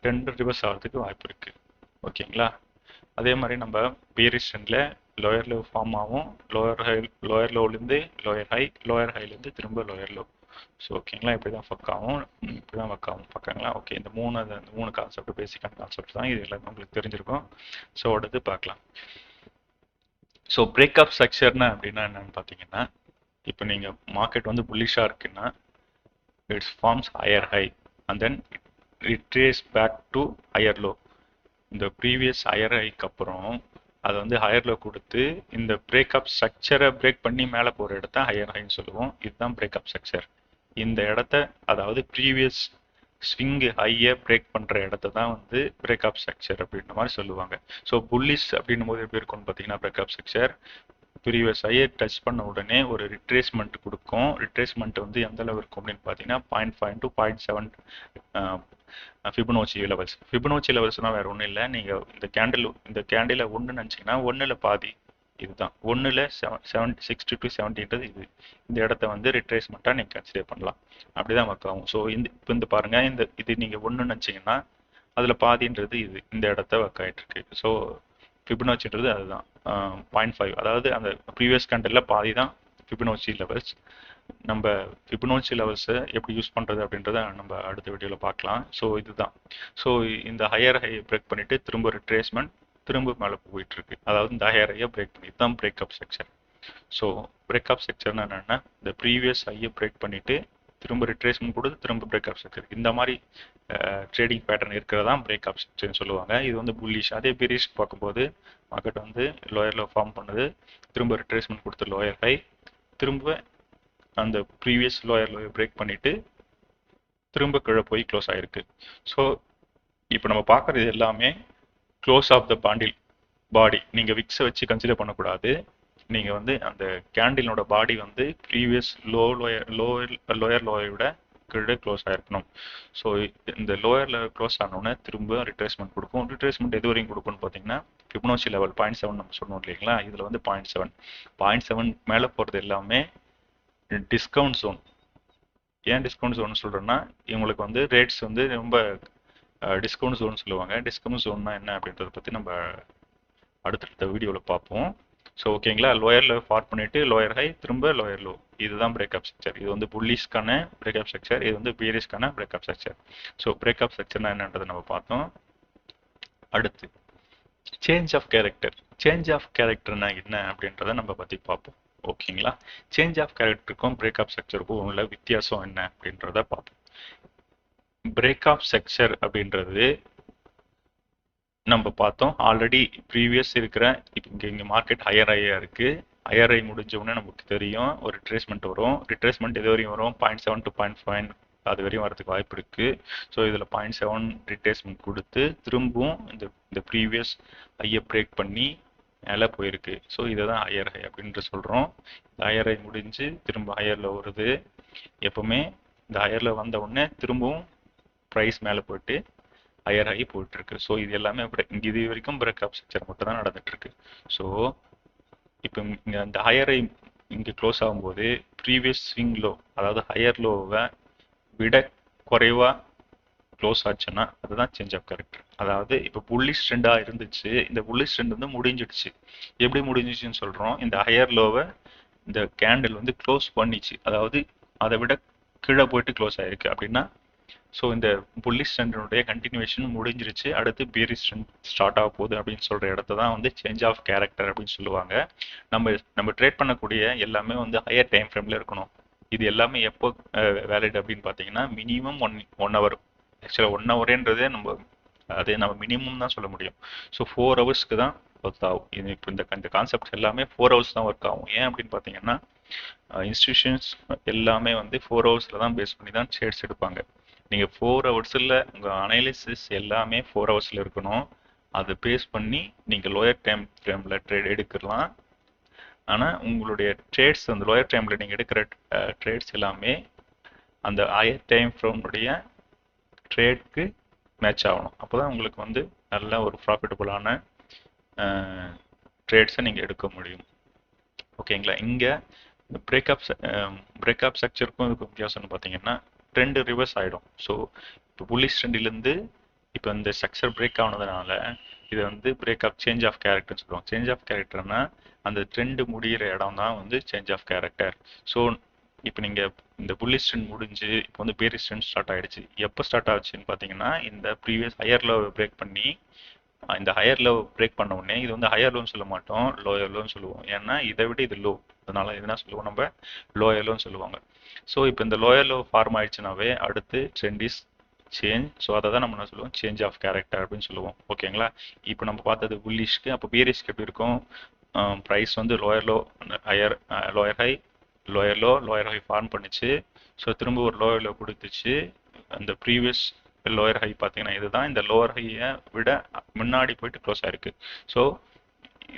ட்ரெண்டு ரிவர்ஸ் ஆகிறதுக்கு வாய்ப்பு இருக்குது. ஓகேங்களா, அதே மாதிரி நம்ம பியரிஷ் ட்ரெண்டில் லோயர் லோ ஃபார்ம் ஆகும். லோயர் லோலேருந்து லோயர் ஹை, லோயர் ஹைலேருந்து திரும்ப லோயர் லோ. ஸோ ஓகேங்களா, இப்படி தான் ஒர்க் ஆகும். பார்க்கங்களா. ஓகே, இந்த மூணு கான்செப்ட் பேசிக்கான கான்செப்ட் தான். இது எல்லாமே உங்களுக்கு தெரிஞ்சிருக்கும். ஸோ அடுத்து பார்க்கலாம். ஸோ பிரேக்அப் ஸ்ட்ரக்சர்னா அப்படின்னா என்னன்னு பார்த்தீங்கன்னா, இப்போ நீங்கள் மார்க்கெட் வந்து புல்லிஷாக இருக்குன்னா it's forms higher high and then retrace back to higher low. இந்த ப்ரீவியஸ் ஹையர் ஹைக்கு அப்புறம் அதை வந்து ஹையர் லோ கொடுத்து இந்த பிரேக்அப் ஸ்ட்ரக்சரை பிரேக் பண்ணி மேலே போகிற இடத்த ஹையர் ஹைன்னு சொல்லுவோம். இதுதான் பிரேக்அப் ஸ்ட்ரக்சர். இந்த இடத்த, அதாவது ப்ரீவியஸ் ஸ்விங்கு ஹையை பிரேக் பண்ணுற இடத்த தான் வந்து பிரேக்அப் ஸ்ட்ரக்சர் அப்படின்ற மாதிரி சொல்லுவாங்க. ஸோ புல்லிஷ் அப்படின்னும் போது எப்படி இருக்கும்னு பார்த்தீங்கன்னா பிரேக்அப் ஸ்ட்ரக்சர் ப்ரீவியஸ் ஹையை டச் பண்ண உடனே ஒரு ரிட்ரேஸ்மெண்ட் கொடுக்கும். ரிட்ரேஸ்மெண்ட் வந்து எந்த அளவு இருக்கும் அப்படின்னு பார்த்தீங்கன்னா 0.5 to 0.7 ஃபிபொனாச்சி லெவல்ஸ். ஃபிபொனாச்சி லெவல்ஸ்னால் வேறு ஒன்றும் இல்லை. நீங்கள் இந்த கேண்டில் ஒன்று நினச்சிங்கன்னா 1ல் பாதி இதுதான். 1ல் 60 to 70ன்றது இது. இந்த இடத்த வந்து ரிட்ரேஸ்மெண்ட்டாக நீங்கள் கன்சிடர் பண்ணலாம். அப்படிதான் ஒர்க் ஆகும். ஸோ இந்த பாருங்கள், இது நீங்கள் 1 நினச்சிங்கன்னா அதில் பாதின்றது இது, இந்த இடத்த ஒர்க் ஆகிட்டு இருக்கு. ஸோ ஃபிபொனாச்சின்றது அதுதான் 0.5, அதாவது அந்த ப்ரீவியஸ் கேண்டில் பாதி தான் ஃபிபொனாச்சி லெவல்ஸ். நம்ம ஃபிபொனாச்சி லெவல்ஸை எப்படி யூஸ் பண்ணுறது அப்படின்றத நம்ம அடுத்த வீடியோவில் பார்க்கலாம். ஸோ இதுதான். ஸோ இந்த ஹையர் ஹையை பிரேக் பண்ணிவிட்டு திரும்ப ரிட்ரேஸ்மெண்ட், திரும்ப மேலே போயிட்டு இருக்கு. அதாவது இந்த ஹையர் ஹையை பிரேக் பண்ணி தான் பிரேக்அப் ஸ்ட்ரக்சர். ஸோ பிரேக்அப் ஸ்ட்ரக்சர்னா என்னென்னா இந்த ப்ரீவியஸ் ஹையை பிரேக் பண்ணிவிட்டு திரும்ப ரிட்ரேஸ்மெண்ட் கொடுத்து திரும்ப பிரேக்அப் ஸ்ட்ரக்சர். இந்த மாதிரி ட்ரேடிங் பேட்டர்ன் இருக்கிறதா பிரேக்அப் ஸ்ட்ரக்சர்னு சொல்லுவாங்க. இது வந்து புல்லிஷ். அதே பெரிஷ் பார்க்கும்போது மார்க்கெட் வந்து லோயரில் ஃபார்ம் பண்ணுது, திரும்ப ரிட்ரேஸ்மெண்ட் கொடுத்து லோயர் ஹை, திரும்ப அந்த ப்ரீவியஸ் லோயர் பிரேக் பண்ணிட்டு திரும்ப கீழே போய் க்ளோஸ் ஆயிருக்கு. ஸோ இப்போ நம்ம பார்க்குறது எல்லாமே க்ளோஸ் ஆஃப் த பாடி. நீங்கள் விக்ஸை வச்சு கன்சிடர் பண்ணக்கூடாது. நீங்கள் வந்து அந்த கேண்டிலோட பாடி வந்து ப்ரீவியஸ் லோயர் விட கீழே க்ளோஸ் ஆகிருக்கணும். ஸோ இந்த லோயரில் க்ளோஸ் ஆனோடனே திரும்ப ரிட்ரேஸ்மெண்ட் கொடுக்கும். ரிட்ரேஸ்மெண்ட் எது வரைக்கும் கொடுக்கும்னு பார்த்தீங்கன்னா ஃபிபனாச்சி லெவல் 0.7 நம்ம சொன்னோம் இல்லைங்களா, இதில் வந்து 0.7 மேலே போகிறது எல்லாமே டிஸ்கவுண்ட் ஜோன். ஏன் டிஸ்கவுண்ட் ஜோன் சொல்கிறேன்னா, இவங்களுக்கு வந்து ரேட்ஸ் வந்து ரொம்ப டிஸ்கவுண்ட் ஜோன் சொல்லுவாங்க. டிஸ்கவுண்ட் ஜோன்னா என்ன அப்படின்றத பற்றி நம்ம அடுத்தடுத்த வீடியோவில் பார்ப்போம். ஸோ ஓகேங்களா, லோயரில் ஃபார்ம் பண்ணிட்டு லோயர் ஹை, திரும்ப லோயர் லோ, இதுதான் பிரேக்அப் ஸ்ட்ரக்சர். இது வந்து புல்லிஷ்கான பிரேக்அப் ஸ்ட்ரக்சர், இது வந்து பியரிஷ்கான பிரேக்அப் ஸ்ட்ரக்சர். ஸோ பிரேக்அப் ஸ்ட்ரக்சர்னா என்னன்றதை நம்ம பார்த்தோம். அடுத்து change of character. Change of கேரக்டர்னா என்ன அப்படின்றத நம்ம பற்றி பார்ப்போம். ஓகேங்களா, சேஞ்ச் ஆஃப் கேரக்டருக்கும் பிரேக்அப் ஸ்ட்ரக்சருக்கும் உள்ள வித்தியாசம் என்ன அப்படின்றத பார்ப்போம். பிரேக்அப் ஸ்ட்ரக்சர் அப்படின்றது நம்ம பார்த்தோம் ஆல்ரெடி ப்ரீவியஸ் இருக்கிற, இப்போ இங்கே மார்க்கெட் ஹையர் ஹையாக இருக்குது. ஹையர் ஹை முடிஞ்ச உடனே நமக்கு தெரியும் ஒரு ரிட்ரேஸ்மெண்ட் வரும். ரிட்ரேஸ்மெண்ட் எது வரையும் வரும்? 0.7 to 0.5 அது வரையும் வரதுக்கு வாய்ப்பு இருக்குது. ஸோ இதில் 0.7 ரிட்ரேஸ்மெண்ட் கொடுத்து திரும்பவும் இந்த ப்ரீவியஸ் ஹையை பிரேக் பண்ணி மேலே போயிருக்கு. ஸோ இதை தான் ஹையர் ஹை அப்படின்ட்டு சொல்கிறோம். இந்த ஹையர் ஹை முடிஞ்சு திரும்ப ஹையரில் வருது. எப்பவுமே இந்த ஹையரில் வந்த உடனே திரும்பவும் ப்ரைஸ் மேலே போயிட்டு ஹையர் ஆகி போயிட்டு இருக்கு. ஸோ இது எல்லாமே இது வரைக்கும் பிரேக்அப் ஸ்ட்ரக்சர் மட்டும் தான் நடந்துட்டு இருக்கு. ஸோ இப்போ இங்கே அந்த ஹையர் ஐ இங்கே க்ளோஸ் ஆகும்போது ப்ரீவியஸ் ஸ்விங் லோ, அதாவது ஹையர் லோவை விட குறைவாக க்ளோஸ் ஆச்சுன்னா அதுதான் சேஞ்ச் ஆஃப் கேரக்டர். அதாவது இப்போ புல்லிஷ் ட்ரெண்டாக இருந்துச்சு, இந்த புல்லிஷ் ட்ரெண்ட் வந்து முடிஞ்சிடுச்சு. எப்படி முடிஞ்சிச்சுன்னு சொல்கிறோம்? இந்த ஹையர் லோவை இந்த கேண்டில் வந்து க்ளோஸ் பண்ணிச்சு, அதாவது அதை விட கீழே போயிட்டு க்ளோஸ் ஆயிருக்கு அப்படின்னா, ஸோ இந்த புல்லிஷ் ட்ரெண்டினுடைய கண்டினியூவேஷன் முடிஞ்சிருச்சு, அடுத்து பியரிஷ் ட்ரெண்ட் ஸ்டார்ட் ஆக போகுது அப்படின்னு சொல்கிற இடத்த தான் வந்து சேஞ்ச் ஆஃப் கேரக்டர் அப்படின்னு சொல்லுவாங்க. நம்ம ட்ரேட் பண்ணக்கூடிய எல்லாமே வந்து ஹையர் டைம் ஃப்ரேமில் இருக்கணும். இது எல்லாமே எப்போ வேலிட் அப்படின்னு பார்த்தீங்கன்னா மினிமம் ஒன் ஹவர். ஆக்சுவலாக 1 ஹவரேன்றதே நம்ம மினிமம் தான் சொல்ல முடியும். ஸோ 4 ஹவர்ஸ்க்கு தான் ஒர்க் ஆகும். இது இப்போ இந்த கான்செப்ட் எல்லாமே 4 ஹவர்ஸ் தான் ஒர்க் ஆகும். ஏன் அப்படின்னு பார்த்தீங்கன்னா இன்ஸ்டிடியூஷன்ஸ் எல்லாமே வந்து 4 ஹவர்ஸில் தான் பேஸ் பண்ணி தான் ட்ரேட்ஸ் எடுப்பாங்க. நீங்கள் 4 ஹவர்ஸில் உங்கள் அனாலிசிஸ் எல்லாமே 4 ஹவர்ஸில் இருக்கணும். அதை பேஸ் பண்ணி நீங்கள் லோயர் டைம் ஃப்ரேமில் ட்ரேட் எடுக்கலாம். ஆனால் உங்களுடைய ட்ரேட்ஸ் அந்த லோயர் டைமில் நீங்கள் எடுக்கிற ட்ரேட்ஸ் எல்லாமே அந்த ஹையர் டைம் ஃப்ரேமுடைய ட்ரேட்க்கு மேட்ச் ஆகணும். அப்போ தான் உங்களுக்கு வந்து நல்ல ஒரு ப்ராஃபிட்டபுளான ட்ரேட்ஸை நீங்கள் எடுக்க முடியும். ஓகேங்களா, இங்கே இந்த பிரேக்அப் ஸ்ட்ரக்சருக்கும் இதுக்கு வித்தியாசம்னு பார்த்தீங்கன்னா ட்ரெண்டு ரிவர்ஸ் ஆகிடும். ஸோ இப்போ புல்லிஷ் ட்ரெண்டிலேருந்து இப்போ இந்த ஸ்ட்ரக்சர் பிரேக் ஆனதுனால இதை வந்து பிரேக்அப் சேஞ்ச் ஆஃப் கேரக்டர்னு சொல்லுவாங்க. சேஞ்ச் ஆஃப் கேரக்டர்னா அந்த ட்ரெண்டு முடிகிற இடம் தான் வந்து சேஞ்ச் ஆஃப் கேரக்டர். ஸோ இப்போ நீங்கள் இந்த புல்லிஷ் ட்ரெண்ட் முடிஞ்சு இப்போ வந்து பேரிஷ் ட்ரெண்ட் ஸ்டார்ட் ஆகிடுச்சு. எப்போ ஸ்டார்ட் ஆச்சுன்னு பார்த்தீங்கன்னா இந்த ப்ரீவியஸ் ஹையர் லோ பிரேக் பண்ணி, இந்த ஹையர் லோ பிரேக் பண்ண உடனே இது வந்து ஹையர் லோன்னு சொல்ல மாட்டோம், லோயர் லோன்னு சொல்லுவோம். ஏன்னா இதை விட இது லோ, அதனால என்ன சொல்லுவோம், நம்ம லோயர் லோன்னு சொல்லுவாங்க. ஸோ இப்போ இந்த லோயர் லோ ஃபார்ம் ஆயிடுச்சுனாவே அடுத்து ட்ரெண்ட் இஸ் சேஞ்ச். ஸோ அதை தான் நம்ம என்ன சொல்லுவோம், சேஞ்ச் ஆஃப் கேரக்டர் அப்படின்னு சொல்லுவோம். ஓகேங்களா, இப்போ நம்ம பார்த்தது புல்லிஷ்க்கு. அப்போ பியரிஷ்க்கு எப்படி இருக்கும்? ப்ரைஸ் வந்து lower low higher lower high lower high form பண்ணிச்சு. ஸோ திரும்ப ஒரு லோயர் லோ கொடுத்துச்சு. அந்த ப்ரீவியஸ் லோயர் ஹை பார்த்தீங்கன்னா இதுதான். இந்த லோயர் ஹையை விட முன்னாடி போயிட்டு க்ளோஸ் ஆயிருக்கு. ஸோ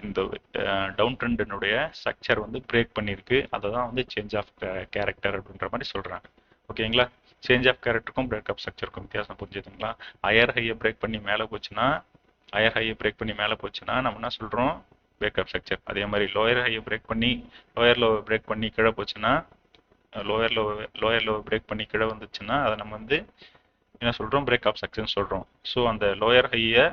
இந்த டவுன் ட்ரெண்டினுடைய ஸ்ட்ரக்சர் வந்து பிரேக் பண்ணியிருக்கு. அதை தான் வந்து சேஞ்ச் ஆஃப் கேரக்டர் அப்படின்ற மாதிரி சொல்கிறாங்க. ஓகேங்களா, சேஞ்ச் ஆஃப் கேரக்டருக்கும் பிரேக்அப் ஸ்ட்ரக்சருக்கும் வித்தியாசம் புரிஞ்சுதுங்களா? ஹையர் ஹையை பிரேக் பண்ணி மேலே போச்சுன்னா நம்ம என்ன சொல்கிறோம், பிரேக்அப் ஸ்ட்ரக்சர். அதே மாதிரி லோயர் ஹையை பிரேக் பண்ணி லோயர் லோவை பிரேக் பண்ணி கீழே போச்சுன்னா, லோயர் லோவை பிரேக் பண்ணி கீழே வந்துச்சுன்னா அதை நம்ம வந்து என்ன சொல்கிறோம், பிரேக்அப் ஸ்ட்ரக்சர்னு சொல்கிறோம். ஸோ அந்த லோயர் ஹையை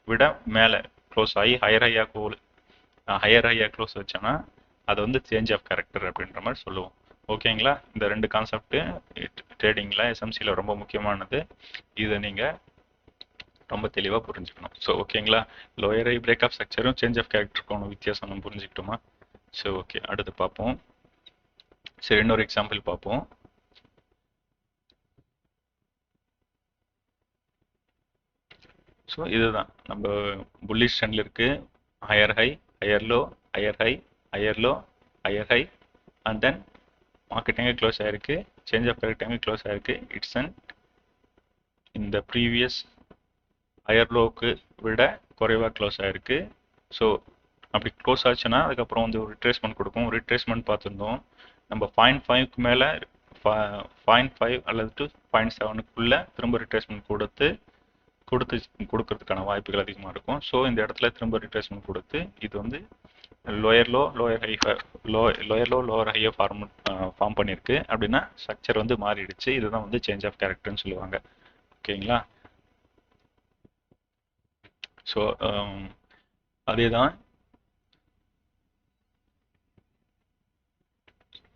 விட மேலே க்ளோஸ் ஆகி ஹையர் ஹையாக க்ளோஸ் வச்சோன்னா அது வந்து சேஞ்ச் ஆஃப் கேரக்டர் அப்படின்ற மாதிரி சொல்லுவோம். ஓகேங்களா, இந்த ரெண்டு கான்செப்ட் ட்ரேடிங்கில் எஸ்எம்சியில் ரொம்ப முக்கியமானது. இதை நீங்கள் ரொம்ப தெளிவாக புரிஞ்சுக்கணும். ஸோ ஓகேங்களா, லோயர் ஹை பிரேக்அப் ஸ்ட்ரக்சரும் சேஞ்ச் ஆஃப் கேரக்டருக்கான வித்தியாசம் நம்ம புரிஞ்சுக்கிட்டோமா? ஸோ ஓகே, அடுத்து பார்ப்போம். சரி, இன்னொரு எக்ஸாம்பிள் பார்ப்போம். ஸோ இதுதான் நம்ம புல்லிஷ் ட்ரெண்டில் இருக்கு. Higher high, higher low, higher high, higher low, higher high, and then market எங்கே க்ளோஸ் ஆயிருக்கு, சேஞ்ச் ஆஃப் கரெக்ட் எங்கே க்ளோஸ் ஆயிருக்கு, இட்ஸ் அண்ட் இந்த ப்ரீவியஸ் ஹையர் லோவுக்கு விட குறைவாக க்ளோஸ் ஆயிருக்கு. ஸோ அப்படி க்ளோஸ் ஆச்சுன்னா அதுக்கப்புறம் வந்து ஒரு ரிட்ரேஸ்மெண்ட் கொடுக்கும். ரிட்ரேஸ்மெண்ட் பார்த்துருந்தோம் நம்ம 0.5க்கு மேலே 0.5 அல்லது டு 0.7க்குள்ளே திரும்ப ரிட்ரேஸ்மெண்ட் கொடுக்கறதுக்கான வாய்ப்புகள் அதிகமாக இருக்கும். ஸோ இந்த இடத்துல திரும்ப ரிட்ரேஸ்மெண்ட் கொடுத்து இது வந்து லோயர் லோ லோவர் ஹையை ஃபார்ம் பண்ணியிருக்கு. அப்படின்னா ஸ்ட்ரக்சர் வந்து மாறிடுச்சு. இதுதான் வந்து சேஞ்ச் ஆஃப் கேரக்டர்னு சொல்லுவாங்க. ஓகேங்களா? ஸோ அதே தான்.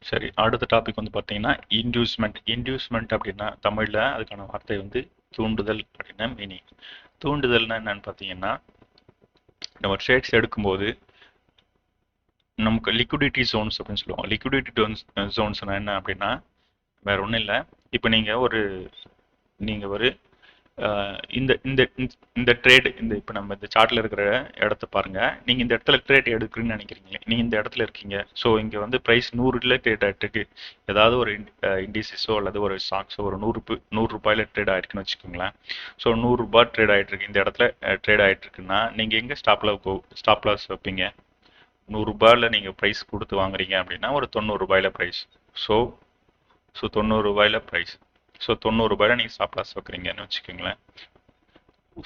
சரி, அடுத்த டாபிக் வந்து பார்த்தீங்கன்னா இன்டியூஸ்மெண்ட் அப்படின்னா தமிழில் அதுக்கான வார்த்தை வந்து தூண்டுதல் அப்படின்னா மீனிங். தூண்டுதல்னா என்னன்னு பார்த்தீங்கன்னா நம்ம ட்ரேட்ஸ் எடுக்கும்போது நமக்கு லிக்விடிட்டி ஜோன்ஸ் அப்படின்னு சொல்லுவோம். லிக்விடிட்டி ஜோன்ஸ்னா என்ன அப்படின்னா வேற ஒன்றும் இல்லை. இப்போ நீங்கள் ஒரு இந்த இந்த இந்த ட்ரேடு இப்போ நம்ம இந்த சார்ட்ல இருக்கிற இடத்த பாருங்க. நீங்க இந்த இடத்துல ட்ரேட் எடுக்கிறீங்கன்னு நினைக்கிறீங்க. நீங்க இந்த இடத்துல இருக்கீங்க. ஸோ இங்க வந்து பிரைஸ் 100ல ட்ரேட் ஆயிட்டு இருக்கு. ஏதாவது ஒரு இண்டிசிஸோ அல்லது ஒரு ஸ்டாக்ஸோ ஒரு 100 ரூபாயில ட்ரேட் ஆயிருக்குன்னு வச்சுக்கோங்களேன். ஸோ 100 ரூபாய் ட்ரேட் ஆயிட்டு இருக்கு. இந்த இடத்துல ட்ரேட் ஆயிட்டு இருக்குன்னா நீங்க எங்க ஸ்டாப் லாஸ் வைப்பீங்க? 100 ரூபாயில நீங்க பிரைஸ் கொடுத்து வாங்குறீங்க அப்படின்னா ஒரு 90 ரூபாயில பிரைஸ். ஸோ 90 ரூபாயில பிரைஸ். ஸோ 90 ரூபாயில நீங்கள் ஸ்டாப் லாஸ் வைக்கிறீங்கன்னு வச்சுக்கோங்களேன்.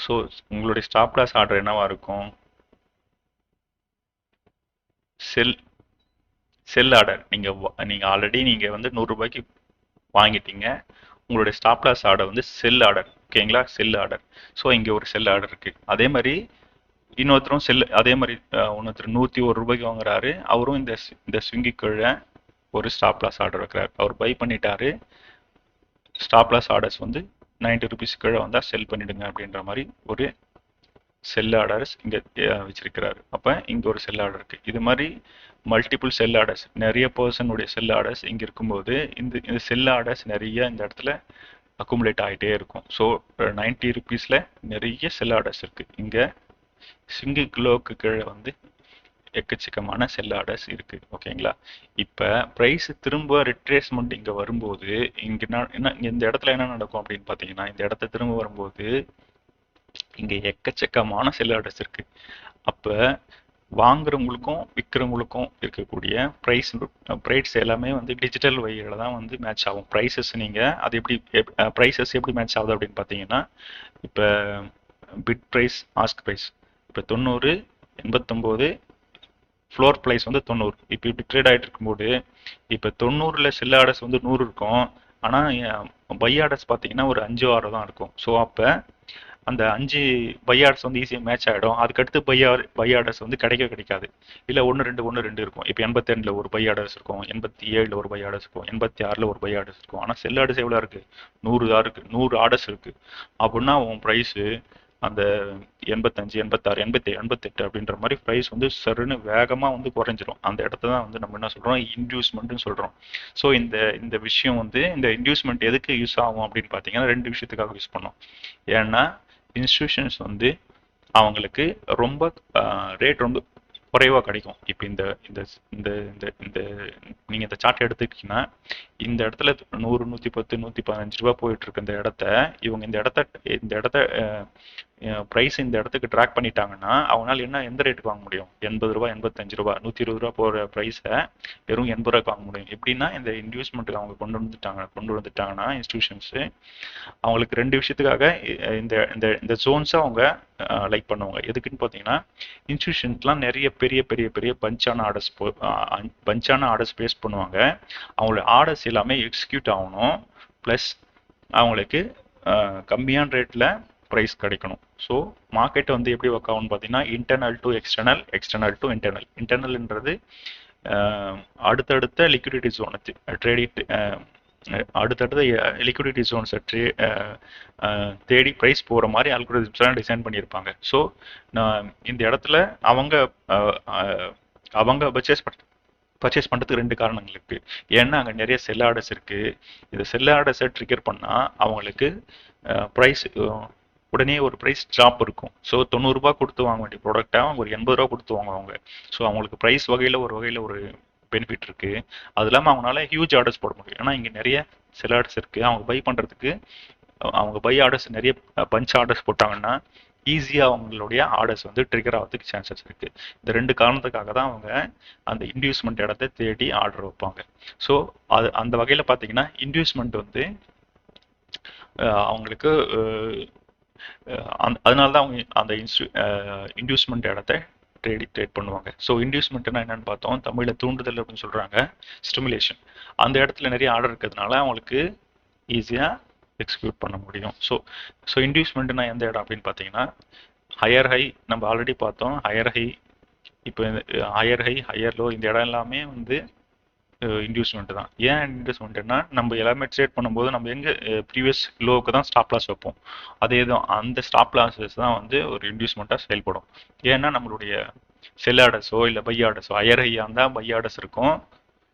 ஸோ உங்களுடைய ஸ்டாப் லாஸ் ஆர்டர் என்னவா இருக்கும்? செல் ஆர்டர். நீங்கள் ஆல்ரெடி நீங்கள் வந்து 100 ரூபாய்க்கு வாங்கிட்டீங்க. உங்களுடைய ஸ்டாப் லாஸ் ஆர்டர் வந்து செல் ஆர்டர். ஓகேங்களா? செல் ஆர்டர். ஸோ இங்கே ஒரு செல் ஆர்டர் இருக்கு. அதே மாதிரி இன்னொருத்தரும் அதே மாதிரி இன்னொருத்தர் 101 ரூபாய்க்கு வாங்குறாரு. அவரும் இந்த ஸ்விங்கி கீழே ஒரு ஸ்டாப் லாஸ் ஆர்டர் வைக்கிறாரு. அவர் பை பண்ணிட்டாரு. ஸ்டாப் லாஸ் ஆர்டர்ஸ் வந்து 90 ருபீஸ் கீழே வந்தால் செல் பண்ணிடுங்க அப்படின்ற மாதிரி ஒரு செல் ஆர்டர்ஸ் இங்கே வச்சிருக்கிறாரு. அப்போ இங்கே ஒரு செல் ஆர்டர் இருக்கு. இது மாதிரி மல்டிபிள் செல் ஆர்டர்ஸ், நிறைய பர்சனுடைய செல் ஆர்டர்ஸ் இங்கே இருக்கும்போது இந்த செல் ஆர்டர்ஸ் நிறைய இந்த இடத்துல அக்குமுலேட் ஆகிட்டே இருக்கும். ஸோ 90 ருபீஸில் நிறைய செல் ஆர்டர்ஸ் இருக்கு. இங்கே சிங்கிள் கிலோவுக்கு கீழே வந்து எக்கச்சக்கமான செல் ஆர்டர்ஸ் இருக்கு. ஓகேங்களா? இப்போ பிரைஸ் திரும்ப ரிட்ரேஸ்மெண்ட் இங்கே வரும்போது இங்கே இந்த இடத்துல என்ன நடக்கும் அப்படின்னு பார்த்தீங்கன்னா இந்த இடத்த திரும்ப வரும்போது இங்கே எக்கச்சக்கமான செல் ஆர்டர்ஸ் இருக்கு. அப்போ வாங்குறவங்களுக்கும் விற்கிறவங்களுக்கும் இருக்கக்கூடிய ப்ரைஸ் எல்லாமே வந்து டிஜிட்டல் வகையில் தான் வந்து மேட்ச் ஆகும். ப்ரைஸஸ் நீங்கள் அது எப்படி மேட்ச் ஆகுது அப்படின்னு பார்த்தீங்கன்னா இப்போ பிட் ப்ரைஸ், ஆஸ்க் ப்ரைஸ். இப்போ 90, 89, ஃப்ளோர் ப்ரைஸ் வந்து 90. இப்போ இப்படி ட்ரேட் ஆகிட்டு இருக்கும்போது இப்போ 90ல் செல் ஆர்டர்ஸ் வந்து 100 இருக்கும். ஆனால் பை ஆர்டர்ஸ் பார்த்தீங்கன்னா ஒரு 5 6 தான் இருக்கும். ஸோ அப்போ அந்த 5 பை ஆர்டர்ஸ் வந்து ஈஸியாக மேட்ச் ஆகிடும். அதுக்கடுத்து பை ஆர்டர்ஸ் வந்து கிடைக்காது. இல்லை 1 2 இருக்கும். இப்போ 82ல் ஒரு பை ஆர்டர்ஸ் இருக்கும், 87ல் ஒரு பை ஆர்டர்ஸ் இருக்கும், 86ல் ஒரு பை ஆர்டர்ஸ் இருக்கும். ஆனால் செல் ஆர்டர்ஸ் எவ்வளோ இருக்குது? 100 தான் இருக்குது. 100 ஆர்டர்ஸ் இருக்குது. அப்படின்னா உன் ப்ரைஸு அந்த 85, 86, 87, 88 அப்படின்ற மாதிரி ப்ரைஸ் வந்து சருன்னு வேகமாக வந்து குறைஞ்சிரும். அந்த இடத்த தான் வந்து நம்ம என்ன சொல்கிறோம்? இன்டியூஸ்மெண்ட்னு சொல்கிறோம். ஸோ இந்த விஷயம் வந்து இந்த இன்டியூஸ்மெண்ட் எதுக்கு யூஸ் ஆகும் அப்படின்னு பார்த்தீங்கன்னா 2 விஷயத்துக்காக யூஸ் பண்ணோம். ஏன்னா இன்ஸ்டிடியூஷன்ஸ் வந்து அவங்களுக்கு ரொம்ப ரேட் ரொம்ப குறைவாக கிடைக்கும். இப்போ இந்த இந்த இந்த இந்த நீங்கள் இந்த சார்ட் எடுத்துக்கிட்டீங்கன்னா இந்த இடத்துல 100, 110, 115 ரூபா போயிட்டு இருக்கு இந்த இடத்த. இவங்க இந்த இடத்த ப்ரைஸ் இந்த இடத்துக்கு ட்ராக் பண்ணிட்டாங்கன்னா அவங்களால எந்த ரேட்டுக்கு வாங்க முடியும்? 80 ரூபா, 85 ரூபா, 120 ரூபா போகிற ப்ரைஸை வெறும் 80 ரூபாய்க்கு வாங்க முடியும். எப்படின்னா இந்த இன்வெஸ்ட்மெண்ட்டுக்கு அவங்க கொண்டு வந்துட்டாங்கன்னா இன்ஸ்டிடியூஷன்ஸு அவங்களுக்கு 2 விஷயத்துக்காக இந்த ஜோன்ஸை அவங்க லைக் பண்ணுவாங்க. எதுக்குன்னு பார்த்தீங்கன்னா இன்ஸ்டிடியூஷன்ஸ்லாம் நிறைய பெரிய பஞ்சான ஆர்டர்ஸ் பேஸ் பண்ணுவாங்க. அவங்களோட ஆர்டர்ஸ் எல்லாமே எக்ஸிக்யூட் ஆகணும். ப்ளஸ் அவங்களுக்கு கம்மியான ரேட்டில் ப்ரைஸ் கிடைக்கணும். ஸோ மார்க்கெட் வந்து எப்படி ஒர்க் ஆகும்னு பார்த்தீங்கன்னா internal to external, external to internal. இன்டர்னல்ன்றது அடுத்தடுத்த லிக்விடிட்டி ஜோனை அடுத்தடுத்த லிக்விடிட்டி ஜோன்ஸை தேடி ப்ரைஸ் போகிற மாதிரி அல்கோரிதம்ஸ்லாம் டிசைன் பண்ணியிருப்பாங்க. ஸோ இந்த இடத்துல அவங்க பர்ச்சேஸ் பண்ணுறதுக்கு 2 காரணங்கள் இருக்குது. ஏன்னா அங்கே நிறைய செல் ஆர்டர்ஸ் இருக்குது. இந்த செல் ஆர்டர்ஸை ட்ரிகர் பண்ணால் அவங்களுக்கு ப்ரைஸ் உடனே ஒரு ப்ரைஸ் ட்ராப் இருக்கும். ஸோ 90 ரூபாய் கொடுத்து வாங்க வேண்டிய ப்ராடக்ட்டை அவங்க ஒரு 80 ரூபா கொடுத்து வாங்குவாங்க. ஸோ அவங்களுக்கு ப்ரைஸ் வகையில் ஒரு பெனிஃபிட் இருக்கு. அது இல்லாமல் அவங்களால ஹியூஜ் ஆர்டர்ஸ் போட முடியும். ஏன்னா இங்கே நிறைய செல்லர்ஸ் இருக்கு. அவங்க பை பண்ணுறதுக்கு அவங்க பை ஆர்டர்ஸ் நிறைய பஞ்ச் ஆர்டர்ஸ் போட்டாங்கன்னா ஈஸியாக அவங்களுடைய ஆர்டர்ஸ் வந்து ட்ரிகர் ஆகிறதுக்கு சான்சஸ் இருக்கு. இந்த 2 காரணத்துக்காக தான் அவங்க அந்த இன்டியூஸ்மெண்ட் இடத்தை தேடி ஆர்டர் வைப்பாங்க. ஸோ அது அந்த வகையில் பார்த்தீங்கன்னா இன்டியூஸ்மெண்ட் வந்து அவங்களுக்கு அதனால தான் அவங்க அந்த இன்டியூஸ்மெண்ட் இடத்த ட்ரேட் பண்ணுவாங்க. ஸோ இன்டியூஸ்மெண்ட்னா என்னன்னு பார்த்தோம், தமிழில் தூண்டுதல் அப்படின்னு சொல்றாங்க, ஸ்டிமுலேஷன். அந்த இடத்துல நிறைய ஆர்டர் இருக்கிறதுனால அவங்களுக்கு ஈஸியாக எக்ஸிக்யூட் பண்ண முடியும். ஸோ இன்டியூஸ்மெண்ட்னா எந்த இடம் அப்படின்னு பார்த்தீங்கன்னா ஹையர் ஹை நம்ம ஆல்ரெடி பார்த்தோம். ஹையர் ஹை, இப்போ ஹையர் ஹை ஹையர் லோ இந்த இடம் எல்லாமே வந்து இன்டியூஸ்மெண்ட் தான். ஏன் இன்டியூஸ்மெண்ட்னா நம்ம எல்லாமே ட்ரேட் பண்ணும்போது நம்ம எங்கே ப்ரீவியஸ் லோவுக்கு தான் ஸ்டாப் லாஸ் வைப்போம். அதே தான் அந்த ஸ்டாப் லாஸஸ் தான் வந்து ஒரு இன்டியூஸ்மெண்ட்டாக செயல்படும். ஏன்னா நம்மளுடைய செல் ஆர்டர்ஸோ இல்லை பை ஆர்டர்ஸோ, ஹையர் ஹையாக இருந்தால் பை ஆர்டர்ஸ் இருக்கும்,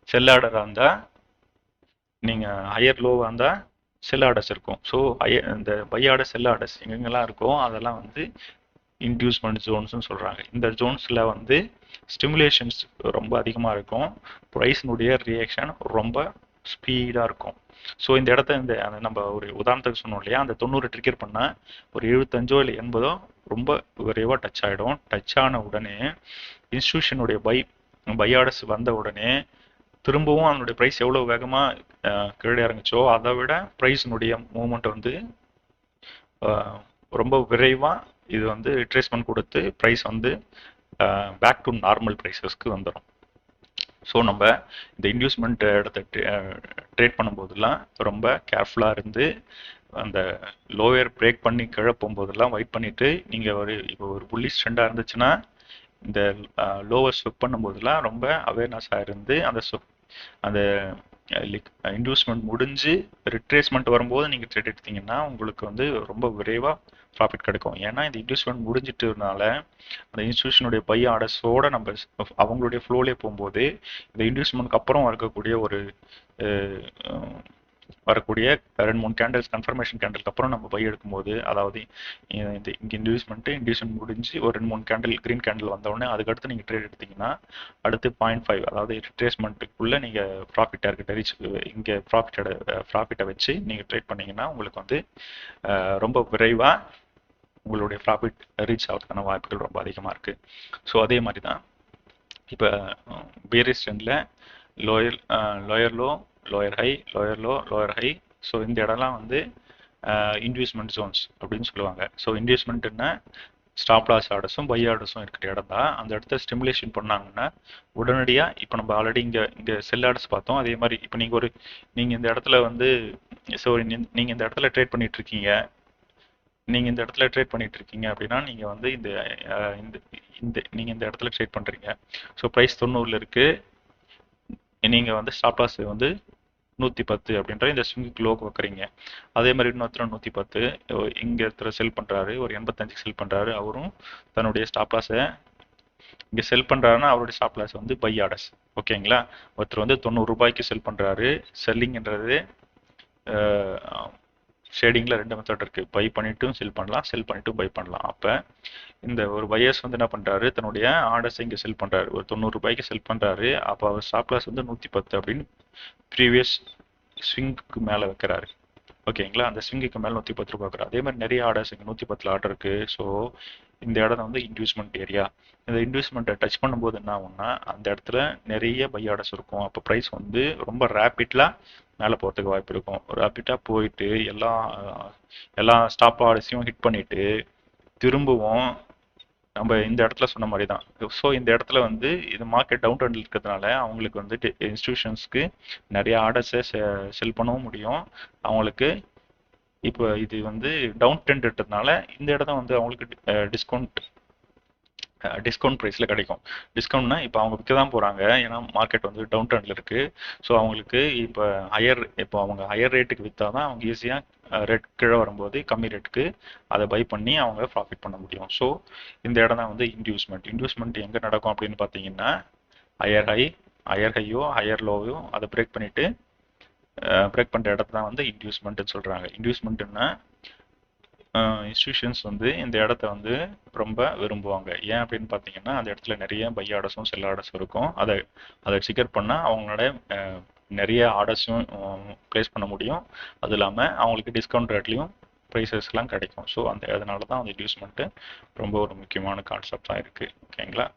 செல் ஆர்டராக இருந்தால் நீங்கள் ஹையர் லோவாக இருந்தால் செல் ஆர்டர்ஸ் இருக்கும். ஸோ இந்த பை ஆர்டர் செல் ஆர்டர்ஸ் எங்கெங்கெல்லாம் இருக்கோ அதெல்லாம் வந்து இன்டியூஸ்மெண்ட் ஜோன்ஸ்னு சொல்கிறாங்க. இந்த ஜோன்ஸில் வந்து ஸ்டிமுலேஷன்ஸ் ரொம்ப அதிகமாக இருக்கும், ப்ரைஸ்னுடைய ரியாக்ஷன் ரொம்ப ஸ்பீடாக இருக்கும். ஸோ இந்த இடத்த நம்ம ஒரு உதாரணத்துக்கு சொன்னோம் இல்லையா, அந்த 90 ட்ரிகர் பண்ணால் ஒரு 75 இல்லை 80 ரொம்ப விரைவாக டச் ஆகிடும். டச் ஆன உடனே இன்ஸ்டியூஷனுடைய பை ஆர்டர்ஸ் வந்த உடனே திரும்பவும் அதனுடைய ப்ரைஸ் எவ்வளோ வேகமாக கீழே இறங்குச்சோ அதை விட ப்ரைஸினுடைய மூவ்மெண்ட் வந்து ரொம்ப விரைவாக இது வந்து ரிட்ரேஸ்மெண்ட் கொடுத்து ப்ரைஸ் வந்து பேக் டு நார்மல் ப்ரைஸஸ்க்கு வந்துடும். ஸோ நம்ம இந்த இன்டியூஸ்மெண்ட் இடத்த ட்ரேட் பண்ணும்போதெல்லாம் ரொம்ப கேர்ஃபுல்லாக இருந்து அந்த லோயர் பிரேக் பண்ணி கீழே போகும்போதெல்லாம் வெயிட் பண்ணிவிட்டு நீங்கள் இப்போ ஒரு புல்லிஷ் ட்ரெண்டாக இருந்துச்சுன்னா இந்த லோவர் ஸ்விப் பண்ணும்போதெல்லாம் ரொம்ப அவேர்னஸாக இருந்து அந்த இன்டியூஸ்மெண்ட் முடிஞ்சு ரிட்ரேஸ்மெண்ட் வரும்போது நீங்கள் ட்ரேட் எடுத்தீங்கன்னா உங்களுக்கு வந்து ரொம்ப விரைவாக ப்ராஃபிட் கிடைக்கும். ஏன்னா இந்த இன்வெஸ்ட்மெண்ட் முடிஞ்சிட்டதுனால அந்த இன்ஸ்டியூஷனுடைய பை ஆர்டர்ஸோட நம்ம அவங்களுடைய ஃப்ளோலே போகும்போது இந்த இன்வெஸ்ட்மெண்ட்க்கு அப்புறம் வரக்கூடிய 2-3 கேண்டில்ஸ் கன்ஃபர்மேஷன் கேண்டிலுக்கு அப்புறம் நம்ம பை எடுக்கும்போது, அதாவது இந்த இங்கே இன்டியூஸ்மெண்ட் முடிஞ்சு ஒரு 2-3 கேண்டில் கிரீன் கேண்டில் வந்தோடனே அதுக்கடுத்து நீங்கள் ட்ரேட் எடுத்தீங்கன்னா அடுத்து 0.5 அதாவது ரிட்ரேஸ்மெண்ட்டுக்குள்ளே நீங்கள் ப்ராஃபிட் டார்கெட்டை ரீச் இங்கே ப்ராஃபிட்டை வச்சு நீங்கள் ட்ரேட் பண்ணிங்கன்னா உங்களுக்கு வந்து ரொம்ப விரைவாக உங்களுடைய ப்ராஃபிட் ரீச் ஆகிறதுக்கான வாய்ப்புகள் ரொம்ப அதிகமாக இருக்குது. ஸோ அதே மாதிரி தான் இப்போ பேரிஸ் ட்ரெண்டில் lower low, lower high, lower low, lower high. So இந்த இடம்லாம் வந்து இன்வெஸ்ட்மெண்ட் ஜோன்ஸ் அப்படின்னு சொல்லுவாங்க. ஸோ இன்வெஸ்ட்மெண்ட்னா ஸ்டாப் லாஸ் ஆர்டர்ஸும் பை ஆர்டர்ஸும் இருக்கிற இடம் தான். அந்த இடத்த ஸ்டிமுலேஷன் பண்ணாங்கன்னா உடனடியாக இப்போ நம்ம ஆல்ரெடி இங்கே செல் ஆர்டர்ஸ் பார்த்தோம். அதே மாதிரி இப்போ நீங்கள் இந்த இடத்துல வந்து நீங்கள் இந்த இடத்துல ட்ரேட் பண்ணிட்டு இருக்கீங்க. நீங்கள் இந்த இடத்துல ட்ரேட் பண்ணிட்டு இருக்கீங்க அப்படின்னா நீங்கள் வந்து நீங்கள் இந்த இடத்துல ட்ரேட் பண்ணுறீங்க. ஸோ ப்ரைஸ் 90 இருக்கு, நீங்கள் வந்து ஸ்டாப் லாஸ் வந்து 110 அப்படின்ற இந்த ஸ்விங்குக்கு லோக்கு வைக்கிறீங்க. அதே மாதிரி இன்னொருத்தர் 110 இங்கே ஒருத்தர் செல் பண்ணுறாரு, ஒரு 85 செல் பண்ணுறாரு. அவரும் தன்னுடைய ஸ்டாப் லாஸை இங்கே செல் பண்ணுறாருன்னா அவருடைய ஸ்டாப் லாஸ் வந்து பை ஆர்டர்ஸ். ஓகேங்களா? ஒருத்தர் வந்து 90 ரூபாய்க்கு செல் பண்ணுறாரு. செல்லிங்ன்றது ஷேடிங்கில் 2 மெத்தட் இருக்குது. பை பண்ணிட்டும் செல் பண்ணலாம், செல் பண்ணிட்டும் பை பண்ணலாம். அப்போ இந்த ஒரு பையர்ஸ் வந்து என்ன பண்ணுறாரு, தன்னுடைய ஆர்டர்ஸை இங்கே செல் பண்ணுறாரு. ஒரு 90 ரூபாய்க்கு செல் பண்ணுறாரு. அப்போ அவர் ஸ்டாப் லாஸ் வந்து 110 அப்படின்னு ப்ரீவியஸ் ஸ்விங்குக்கு மேலே வைக்கிறாரு. ஓகேங்களா? அந்த ஸ்விங்குக்கு மேலே 110 ரூபாய் வைக்கிறார். அதே மாதிரி நிறைய ஆர்டர்ஸ் இங்கே 110 ஆர்டர் இருக்குது. ஸோ இந்த இடம் வந்து இன்வெஸ்ட்மெண்ட் ஏரியா. இந்த இன்வெஸ்ட்மெண்ட்டை டச் பண்ணும்போது என்ன ஆகும்னா அந்த இடத்துல நிறைய பை ஆர்டர்ஸ் இருக்கும். அப்போ ப்ரைஸ் வந்து ரொம்ப ரேப்பிட்லாம் மேலே போகிறதுக்கு வாய்ப்பு இருக்கும். ரேப்பிட்டாக போயிட்டு எல்லா ஸ்டாப் ஆர்டர்ஸையும் ஹிட் பண்ணிட்டு திரும்பவும் நம்ம இந்த இடத்துல சொன்ன மாதிரி தான். ஸோ இந்த இடத்துல வந்து இது மார்க்கெட் டவுன் ட்ரெண்டில் இருக்கிறதுனால அவங்களுக்கு வந்து இன்ஸ்டிடியூஷன்ஸ்க்கு நிறைய ஆர்டர்ஸை செல் பண்ணவும் முடியும். அவங்களுக்கு இப்போ இது வந்து டவுன் ட்ரெண்ட் இருக்கிறதுனால இந்த இடம் வந்து அவங்களுக்கு டிஸ்கவுண்ட் ப்ரைஸில் கிடைக்கும். டிஸ்கவுண்ட்னா இப்போ அவங்க விற்க தான் போகிறாங்க, ஏன்னா மார்க்கெட் வந்து டவுன் ட்ரெண்டில் இருக்குது. ஸோ அவங்களுக்கு இப்போ அவங்க ஹையர் ரேட்டுக்கு விற்றா தான் அவங்க ஈஸியாக ரேட் கீழே வரும்போது கம்மி ரேட்டுக்கு அதை பை பண்ணி அவங்க ப்ராஃபிட் பண்ண முடியும். ஸோ இந்த இடம் தான் வந்து இன்டியூஸ்மெண்ட் எங்கே நடக்கும் அப்படின்னு பார்த்தீங்கன்னா ஹையர் ஹையோ ஹையர் லோவையோ அதை பிரேக் பண்ணுற இடத்த தான் வந்து இன்டியூஸ்மெண்ட்னு சொல்கிறாங்க. இன்டியூஸ்மெண்ட்னா இன்ஸ்டிடியூஷன்ஸ் வந்து இந்த இடத்த வந்து ரொம்ப விரும்புவாங்க. ஏன் அப்படின்னு பார்த்தீங்கன்னா அந்த இடத்துல நிறைய பை ஆர்டர்ஸும் செல் ஆர்டர்ஸும் இருக்கும். அதை ட்ரிகர் பண்ணால் அவங்களோட நிறைய ஆர்டர்ஸும் ப்ளேஸ் பண்ண முடியும். அது இல்லாமல் அவங்களுக்கு டிஸ்கவுண்ட் ரேட்லையும் ப்ரைஸஸ்லாம் கிடைக்கும். ஸோ அதனால தான் அந்த இன்டியூஸ்மெண்ட்டு ரொம்ப ஒரு முக்கியமான கான்செப்ட் தான் இருக்குது. ஓகேங்களா?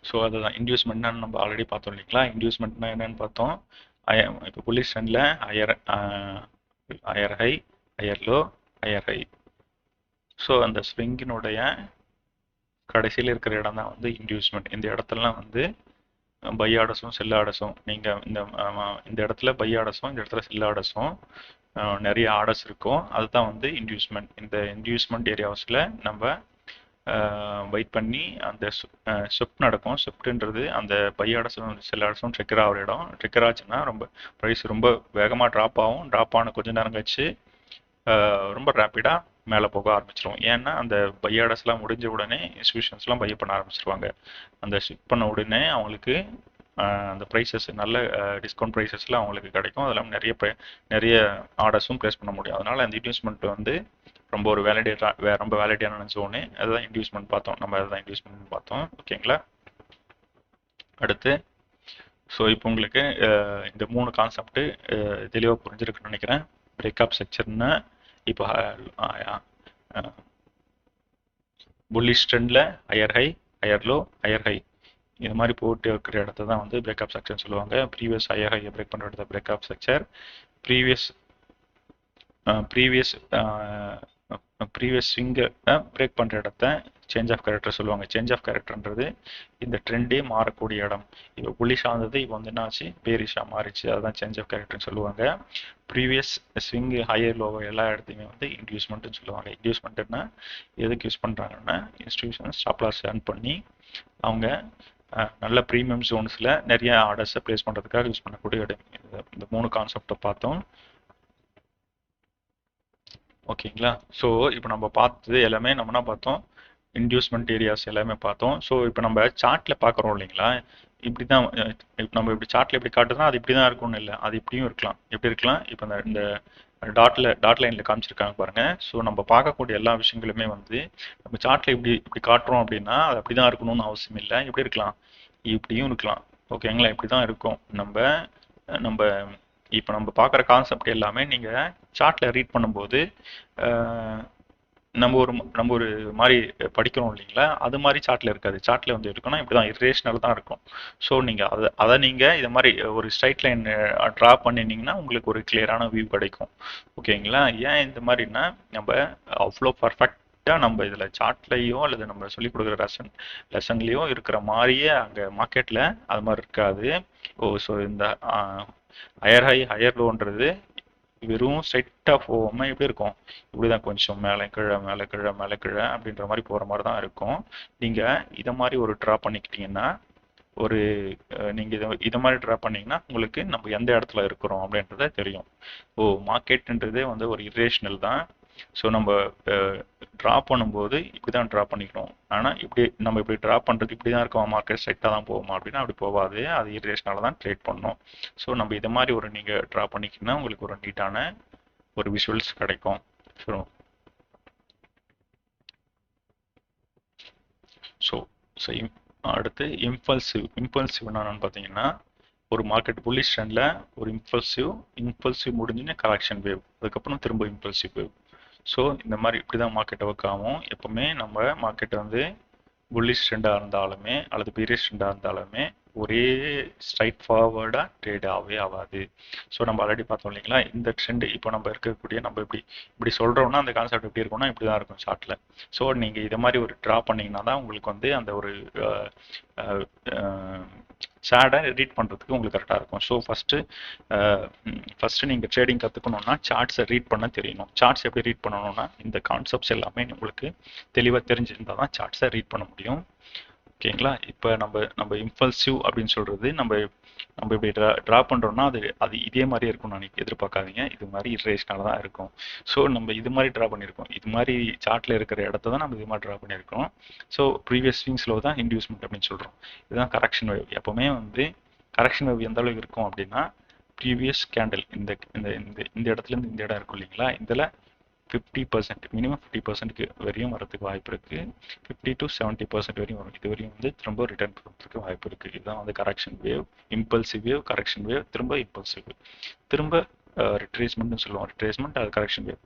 ஸோ அதுதான் இன்டியூஸ்மெண்ட்னா நம்ம ஆல்ரெடி பார்த்தோம் இல்லைங்களா? இன்டியூஸ்மெண்ட்னா என்னன்னு பார்த்தோம். இப்போ புல்லிஷ் ட்ரெண்டில் higher high, higher low, higher high. So அந்த ஸ்விங்கினுடைய கடைசியில் இருக்கிற இடம் தான் வந்து இன்டியூஸ்மெண்ட். இந்த இடத்துலலாம் வந்து பை ஆர்டர்ஸும் செல் ஆர்டர்ஸும் நீங்கள் இந்த இடத்துல பை ஆர்டர்ஸும் இந்த இடத்துல செல் ஆர்டர்ஸும் நிறைய ஆர்டர்ஸ் இருக்கும். அதுதான் வந்து இன்டியூஸ்மெண்ட். இந்த இன்டியூஸ்மெண்ட் ஏரியாஸில் நம்ம வெயிட் பண்ணி அந்த ஷிஃப்ட் நடக்கும். ஷிஃப்ட்ன்றது அந்த பை ஆர்டர்ஸும் செல் ஆர்டர்ஸும் ட்ரிக்கர் ஆகிற இடம். ட்ரிக்கர் ஆச்சுன்னா ரொம்ப ப்ரைஸ் ரொம்ப வேகமாக ட்ராப் ஆகும். ட்ராப் ஆன கொஞ்ச நேரம் கழிச்சு ரொம்ப ரேப்பிடாக மேலே போக ஆரம்பிச்சிடும். ஏன்னா அந்த பை ஆர்டர்ஸ்லாம் முடிஞ்ச உடனே இன்ஸ்டியூஷன்ஸ்லாம் பை பண்ண ஆரம்பிச்சிருவாங்க. அந்த ஷிஃப்ட் பண்ண உடனே அவங்களுக்கு அந்த ப்ரைஸஸ் நல்ல டிஸ்கவுண்ட் ப்ரைஸஸில் அவங்களுக்கு கிடைக்கும். அது இல்லாமல் நிறைய ஆர்டர்ஸும் ப்ளேஸ் பண்ண முடியும். அதனால் அந்த இன்வெஸ்ட்மெண்ட் வந்து ரொம்ப ஒரு ரொம்ப வேலிடியான ஜோனு. அதுதான் இன்டியூஸ்மெண்ட் பார்த்தோம். நம்ம அதுதான் இன்டியூஸ்மெண்ட் பார்த்தோம். ஓகேங்களா? அடுத்து ஸோ இப்போ உங்களுக்கு இந்த 3 கான்செப்ட் தெளிவாக புரிஞ்சிருக்குன்னு நினைக்கிறேன். பிரேக்அப் ஸ்ட்ரக்சர்னா இப்போ புல்லிஷ் ட்ரெண்டில் higher high, higher low, higher high இது மாதிரி போட்டு இருக்கிற இடத்த தான் வந்து பிரேக்அப் ஸ்ட்ரக்சர்னு சொல்லுவாங்க. ப்ரீவியஸ் ஹையர் ஹையை பிரேக் பண்ணுற இடத்த பிரேக்அப் ஸ்ட்ரக்சர். ப்ரீவியஸ் ஸ்விங்கை பிரேக் பண்ணுற இடத்த சேஞ்ச் ஆஃப் கேரக்டர் சொல்லுவாங்க. சேஞ்ச் ஆஃப் கேரக்டர்ன்றது இந்த ட்ரெண்டே மாறக்கூடிய இடம். இப்போ புல்லிஷாக இருந்தது, இப்போ வந்து என்னாச்சு, பேரிஷாக மாறிச்சு. அதுதான் சேஞ்ச் ஆஃப் கேரக்டர்னு சொல்லுவாங்க. ப்ரீவியஸ் ஸ்விங்கு ஹையர் லோவோ எல்லா இடத்தையுமே வந்து இன்டியூஸ்மெண்ட்னு சொல்லுவாங்க. இன்டியூஸ்மெண்ட்னா எதுக்கு யூஸ் பண்ணுறாங்கன்னா இன்ஸ்டியூஷன் ஸ்டாப் லாஸ் ஏர்ன் பண்ணி அவங்க நல்ல ப்ரீமியம் ஜோன்ஸில் நிறைய ஆர்டர்ஸை ப்ளேஸ் பண்ணுறதுக்காக யூஸ் பண்ணக்கூடிய இடம். இந்த 3 கான்செப்டை பார்த்தோம். ஓகேங்களா? ஸோ இப்போ நம்ம பார்த்தது எல்லாமே நம்ம என்ன பார்த்தோம், இன்டியூஸ்மெண்ட் ஏரியாஸ் எல்லாமே பார்த்தோம். ஸோ இப்போ நம்ம சார்ட்டில் பார்க்குறோம் இல்லைங்களா? இப்படி தான் நம்ம இப்படி சார்ட்டில் எப்படி காட்டுதுன்னா அது இப்படி தான் இருக்கும்னு இல்லை, அது இப்படியும் இருக்கலாம். எப்படி இருக்கலாம்? இப்போ இந்த டாட் லைனில் காமிச்சிருக்காங்க பாருங்க. ஸோ நம்ம பார்க்கக்கூடிய எல்லா விஷயங்களுமே வந்து நம்ம சார்ட்டில் இப்படி காட்டுறோம் அப்படின்னா அது அப்படி தான் இருக்கணும்னு அவசியம் இல்லை. எப்படி இருக்கலாம்? இப்படியும் இருக்கலாம். ஓகேங்களா? இப்படி தான் இருக்கும். நம்ம இப்போ நம்ம பார்க்குற கான்செப்ட் எல்லாமே நீங்கள் சார்ட்டில் ரீட் பண்ணும்போது நம்ம ஒரு மாதிரி படிக்கிறோம் இல்லைங்களா? அது மாதிரி சார்ட்டில் இருக்காது. சார்ட்டில் வந்து இருக்குன்னா இப்படி தான் இரேஷனல் தான் இருக்கும். ஸோ நீங்கள் அதை நீங்கள் இதை மாதிரி ஒரு ஸ்ட்ரைட் லைன் ட்ரா பண்ணினீங்கன்னா உங்களுக்கு ஒரு கிளியரான வியூ கிடைக்கும். ஓகேங்களா? ஏன் இந்த மாதிரின்னா நம்ம அவ்வளோ பர்ஃபெக்டாக நம்ம இதில் சார்ட்லேயோ அல்லது நம்ம சொல்லிக் கொடுக்குற லெசன்லேயோ இருக்கிற மாதிரியே அங்கே மார்க்கெட்டில் அது மாதிரி இருக்காது. ஸோ இந்த ஹையர் ஹை ஹையர் லோன்றது வெறும் ஸ்ட்ரைட்டாக போகாமல் எப்படி இருக்கும், இப்படி தான் கொஞ்சம் மேலே கீழே மேலே கீழே மேலே கீழே அப்படின்ற மாதிரி போகிற மாதிரி தான் இருக்கும். நீங்கள் இதை மாதிரி ஒரு ட்ரா பண்ணிக்கிட்டீங்கன்னா ஒரு நீங்கள் இதை மாதிரி ட்ரா பண்ணிங்கன்னா உங்களுக்கு நம்ம எந்த இடத்துல இருக்கிறோம் அப்படின்றத தெரியும். மார்க்கெட்டுன்றதே வந்து ஒரு இரேஷனல் தான். ஸோ நம்ம ட்ரா பண்ணும்போது இப்படி தான் ட்ரா பண்ணிக்கணும். ஆனால் நம்ம இப்படி ட்ரா பண்ணுறது இப்படி தான் இருக்கும், மார்க்கெட் ஸ்ட்ரைட்டாக தான் போகுமா அப்படின்னா அப்படி போகாது. அது இரேஷனலாக தான் ட்ரேட் பண்ணணும். ஸோ நம்ம இதை மாதிரி ஒரு நீங்கள் ட்ரா பண்ணிக்கிங்கன்னா உங்களுக்கு ஒரு நீட்டான ஒரு விஷுவல்ஸ் கிடைக்கும். ஸோ அடுத்து இம்பல்சிவ் என்னன்னு பார்த்தீங்கன்னா ஒரு மார்க்கெட் புல்லிஷ் ட்ரெண்டில் ஒரு இம்பல்சிவ் முடிஞ்சுன்னு கரெக்ஷன் வேவ், அதுக்கப்புறம் திரும்ப இம்பல்சிவ் வேவ். ஸோ இந்த மாதிரி இப்படி தான் மார்க்கெட்டை ஒர்க் ஆகும். எப்பவுமே நம்ம மார்க்கெட் வந்து புல்லிஷ் ட்ரெண்டாக இருந்தாலுமே அல்லது பீரிஷ் ட்ரெண்டாக இருந்தாலுமே ஒரே ஸ்ட்ரைட் ஃபார்வர்டாக ட்ரேட் ஆகாது. ஸோ நம்ம ஆல்ரெடி பார்த்தோம் இல்லைங்களா? இந்த ட்ரெண்ட் இப்போ நம்ம இருக்கக்கூடிய நம்ம இப்படி சொல்கிறோம்னா அந்த கான்செப்ட் எப்படி இருக்கும்னா இப்படி தான் இருக்கும் சார்ட்டில். ஸோ நீங்கள் இதை மாதிரி ஒரு ட்ரா பண்ணிங்கன்னா தான் உங்களுக்கு வந்து அந்த ஒரு சேடை ரீட் பண்ணுறதுக்கு உங்களுக்கு கரெக்டாக இருக்கும். ஸோ ஃபஸ்ட்டு நீங்கள் ட்ரேடிங் கற்றுக்கணுன்னா சார்ட்ஸை ரீட் பண்ண தெரியணும். சார்ட்ஸ் எப்படி ரீட் பண்ணணும்னா இந்த கான்செப்ட்ஸ் எல்லாமே உங்களுக்கு தெளிவாக தெரிஞ்சிருந்தால் தான் சார்ட்ஸை ரீட் பண்ண முடியும். ஓகேங்களா? இப்போ நம்ம இம்பல்சிவ் அப்படின்னு சொல்கிறது நம்ம இப்படி ட்ரா பண்ணுறோம்னா அது இதே மாதிரி இருக்கும்னு நினைக்க எதிர்பார்க்காதீங்க. இது மாதிரி இரேஷனலாக தான் இருக்கும். ஸோ நம்ம இது மாதிரி ட்ரா பண்ணியிருக்கோம். இது மாதிரி சார்ட்டில் இருக்கிற இடத்த தான் நம்ம இது மாதிரி ட்ரா பண்ணியிருக்கோம். ஸோ ப்ரீவியஸ் ஸ்விங்ஸ்லோ தான் இன்டியூஸ்மெண்ட் அப்படின்னு சொல்கிறோம். இதுதான் கரெக்ஷன் வேவ். எப்போவுமே வந்து கரெக்ஷன் வேவ் எந்த அளவுக்கு இருக்கும் அப்படின்னா ப்ரீவியஸ் கேண்டில் இந்த இந்த இந்த இடத்துலேருந்து இந்த இடம் இருக்கும் இல்லைங்களா, இதில் 50% மினிமம் 50% வரையும் வரதுக்கு வாய்ப்பு இருக்குது. 50 to 70% வரையும் வரும். இது வரையும் வந்து திரும்ப ரிட்டர்ன் பண்ணுறதுக்கு வாய்ப்பு இருக்குது. இதுதான் வந்து correction wave, impulsive wave, correction wave, திரும்ப இம்பல்சிவ் வேவ், திரும்ப ரிட்ரேஸ்மெண்ட்னு சொல்லுவோம். ரிட்ரேஸ்மெண்ட் அது correction wave,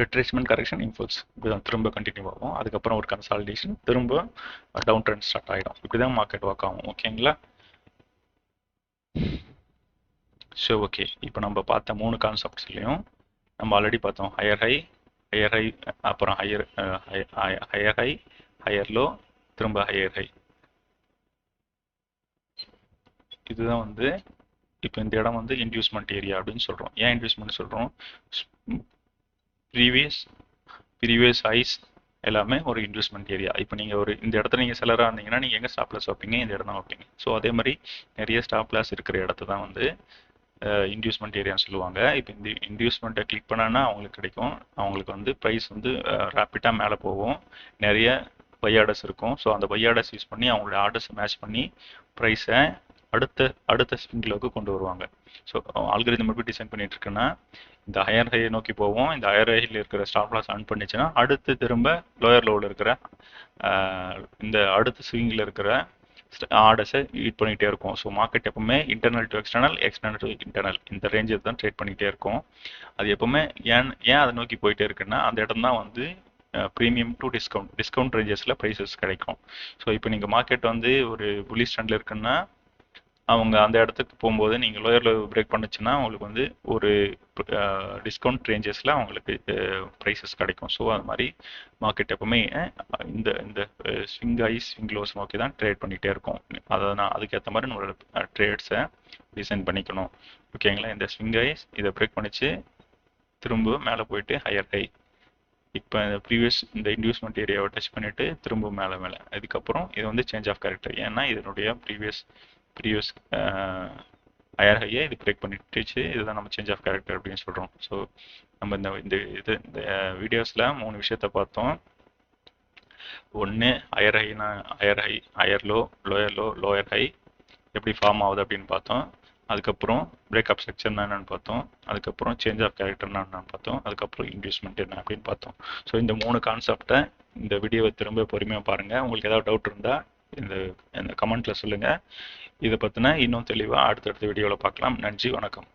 retracement correction impulse, இப்படிதான் திரும்ப கண்டினியூ ஆகும். அதுக்கப்புறம் ஒரு கன்சாலிடேஷன், திரும்ப டவுன் ட்ரெண்ட் ஸ்டார்ட் ஆகிடும். இப்படி தான் மார்க்கெட் ஒர்க் ஆகும். ஓகேங்களா? ஸோ ஓகே, இப்போ நம்ம பார்த்த 3 கான்செப்ட்ஸ்லையும் நம்ம ஆல்ரெடி பார்த்தோம். ஹையர் ஹை, அப்புறம் ஹையர் ஹை, ஹையர் லோ, திரும்ப ஹையர் ஹை. இதுதான் வந்து இப்போ இந்த இடம் வந்து இன்டியூஸ்மெண்ட் ஏரியா அப்படின்னு சொல்கிறோம். ஏன் இன்டியூஸ்மெண்ட் சொல்கிறோம்? ப்ரீவியஸ் ஹைஸ் எல்லாமே ஒரு இன்வெஸ்ட்மெண்ட் ஏரியா. இப்போ நீங்கள் ஒரு இந்த இடத்துல நீங்கள் செலராக இருந்தீங்கன்னா நீங்கள் எங்கே ஸ்டாப் லாஸ் வைப்பீங்க? இந்த இடம் தான் வைப்பீங்க. ஸோ அதே மாதிரி நிறைய ஸ்டாப் லாஸ் இருக்கிற இடத்த தான் வந்து இன்டியூஸ்மெண்ட் ஏரியான்னு சொல்லுவாங்க. இப்போ இந்த இன்டியூஸ்மெண்ட்டை கிளிக் பண்ணான்னா அவங்களுக்கு கிடைக்கும். அவங்களுக்கு வந்து ப்ரைஸ் வந்து ரேப்பிடாக மேலே போகும். நிறைய பை ஆர்டர்ஸ் இருக்கும். ஸோ அந்த பை ஆர்டர்ஸ் யூஸ் பண்ணி அவங்களோட ஆர்டர்ஸை மேட்ச் பண்ணி ப்ரைஸை அடுத்த ஸ்விங் லோவுக்கு கொண்டு வருவாங்க. ஸோ ஆல்கரிதம் எப்படி டிசைன் பண்ணிட்டு இருக்குன்னா, இந்த ஹையர் ஹையை நோக்கி போவோம். இந்த ஹையர் ஹையில் இருக்கிற ஸ்டாப் லாஸ் ஆன் பண்ணிச்சுன்னா அடுத்து திரும்ப லோயர் லோவில் இருக்கிற இந்த அடுத்த ஸ்விங்கில் இருக்கிற ஆர்டர்ஸை ஈட் பண்ணிகிட்டே இருக்கும். ஸோ மார்க்கெட் எப்பவுமே internal to external, external to internal, இந்த ரேஞ்சை தான் ட்ரேட் பண்ணிகிட்டே இருக்கும். அது எப்பவுமே ஏன் அதை நோக்கி போயிட்டே இருக்குன்னா அந்த இடம் தான் வந்து ப்ரீமியம் டு டிஸ்கவுண்ட் ரேஞ்சஸில் ப்ரைஸஸ் கிடைக்கும். ஸோ இப்போ நீங்கள் மார்க்கெட் வந்து ஒரு புல்லிஷ் ட்ரெண்டில் இருக்குன்னா அவங்க அந்த இடத்துக்கு போகும்போது நீங்கள் லோயர் லோ பிரேக் பண்ணுச்சுன்னா உங்களுக்கு வந்து ஒரு டிஸ்கவுண்ட் ரேஞ்சஸில் அவங்களுக்கு ப்ரைஸஸ் கிடைக்கும். ஸோ அது மாதிரி மார்க்கெட் எப்பவுமே இந்த இந்த ஸ்விங் ஹைஸ் ஸ்விங் லோஸ் நோக்கி தான் ட்ரேட் பண்ணிகிட்டே இருக்கும். அதை நான் அதுக்கேற்ற மாதிரி நம்மளோட ட்ரேட்ஸை டிசைன் பண்ணிக்கணும். ஓகேங்களா? இந்த ஸ்விங் ஹைஸ் இதை பிரேக் பண்ணிச்சு திரும்ப மேலே போயிட்டு ஹையர் ஹை, இப்போ இந்த ப்ரீவியஸ் இந்த இன்டியூஸ்மெண்ட் ஏரியாவை டச் பண்ணிவிட்டு திரும்ப மேலே அதுக்கப்புறம் இது வந்து சேஞ்ச் ஆஃப் கேரக்டர். ஏன்னா இதனுடைய ப்ரீவியஸ் ஹையர் ஹையை இது பிரேக் பண்ணிட்டுச்சு. இதுதான் நம்ம சேஞ்ச் ஆஃப் கேரக்டர் அப்படின்னு சொல்கிறோம். ஸோ நம்ம இந்த வீடியோஸில் 3 விஷயத்தை பார்த்தோம். ஒன்று ஹையர் ஹைனா higher low, lower low, lower high எப்படி ஃபார்ம் ஆகுது அப்படின்னு பார்த்தோம். அதுக்கப்புறம் பிரேக்அப் ஸ்ட்ரக்சர்னா என்னன்னு பார்த்தோம். அதுக்கப்புறம் சேஞ்ச் ஆஃப் கேரக்டர்னா என்னன்னு பார்த்தோம். அதுக்கப்புறம் இன்வெஸ்ட்மெண்ட் என்ன அப்படின்னு பார்த்தோம். ஸோ இந்த 3 கான்செப்டை இந்த வீடியோவை திரும்ப பொறுமையாக பாருங்கள். உங்களுக்கு ஏதாவது டவுட் இருந்தால் இந்த கமெண்ட்டில் சொல்லுங்கள். இதை பற்றின இன்னும் தெளிவாக அடுத்தடுத்த வீடியோவில் பார்க்கலாம். நன்றி, வணக்கம்.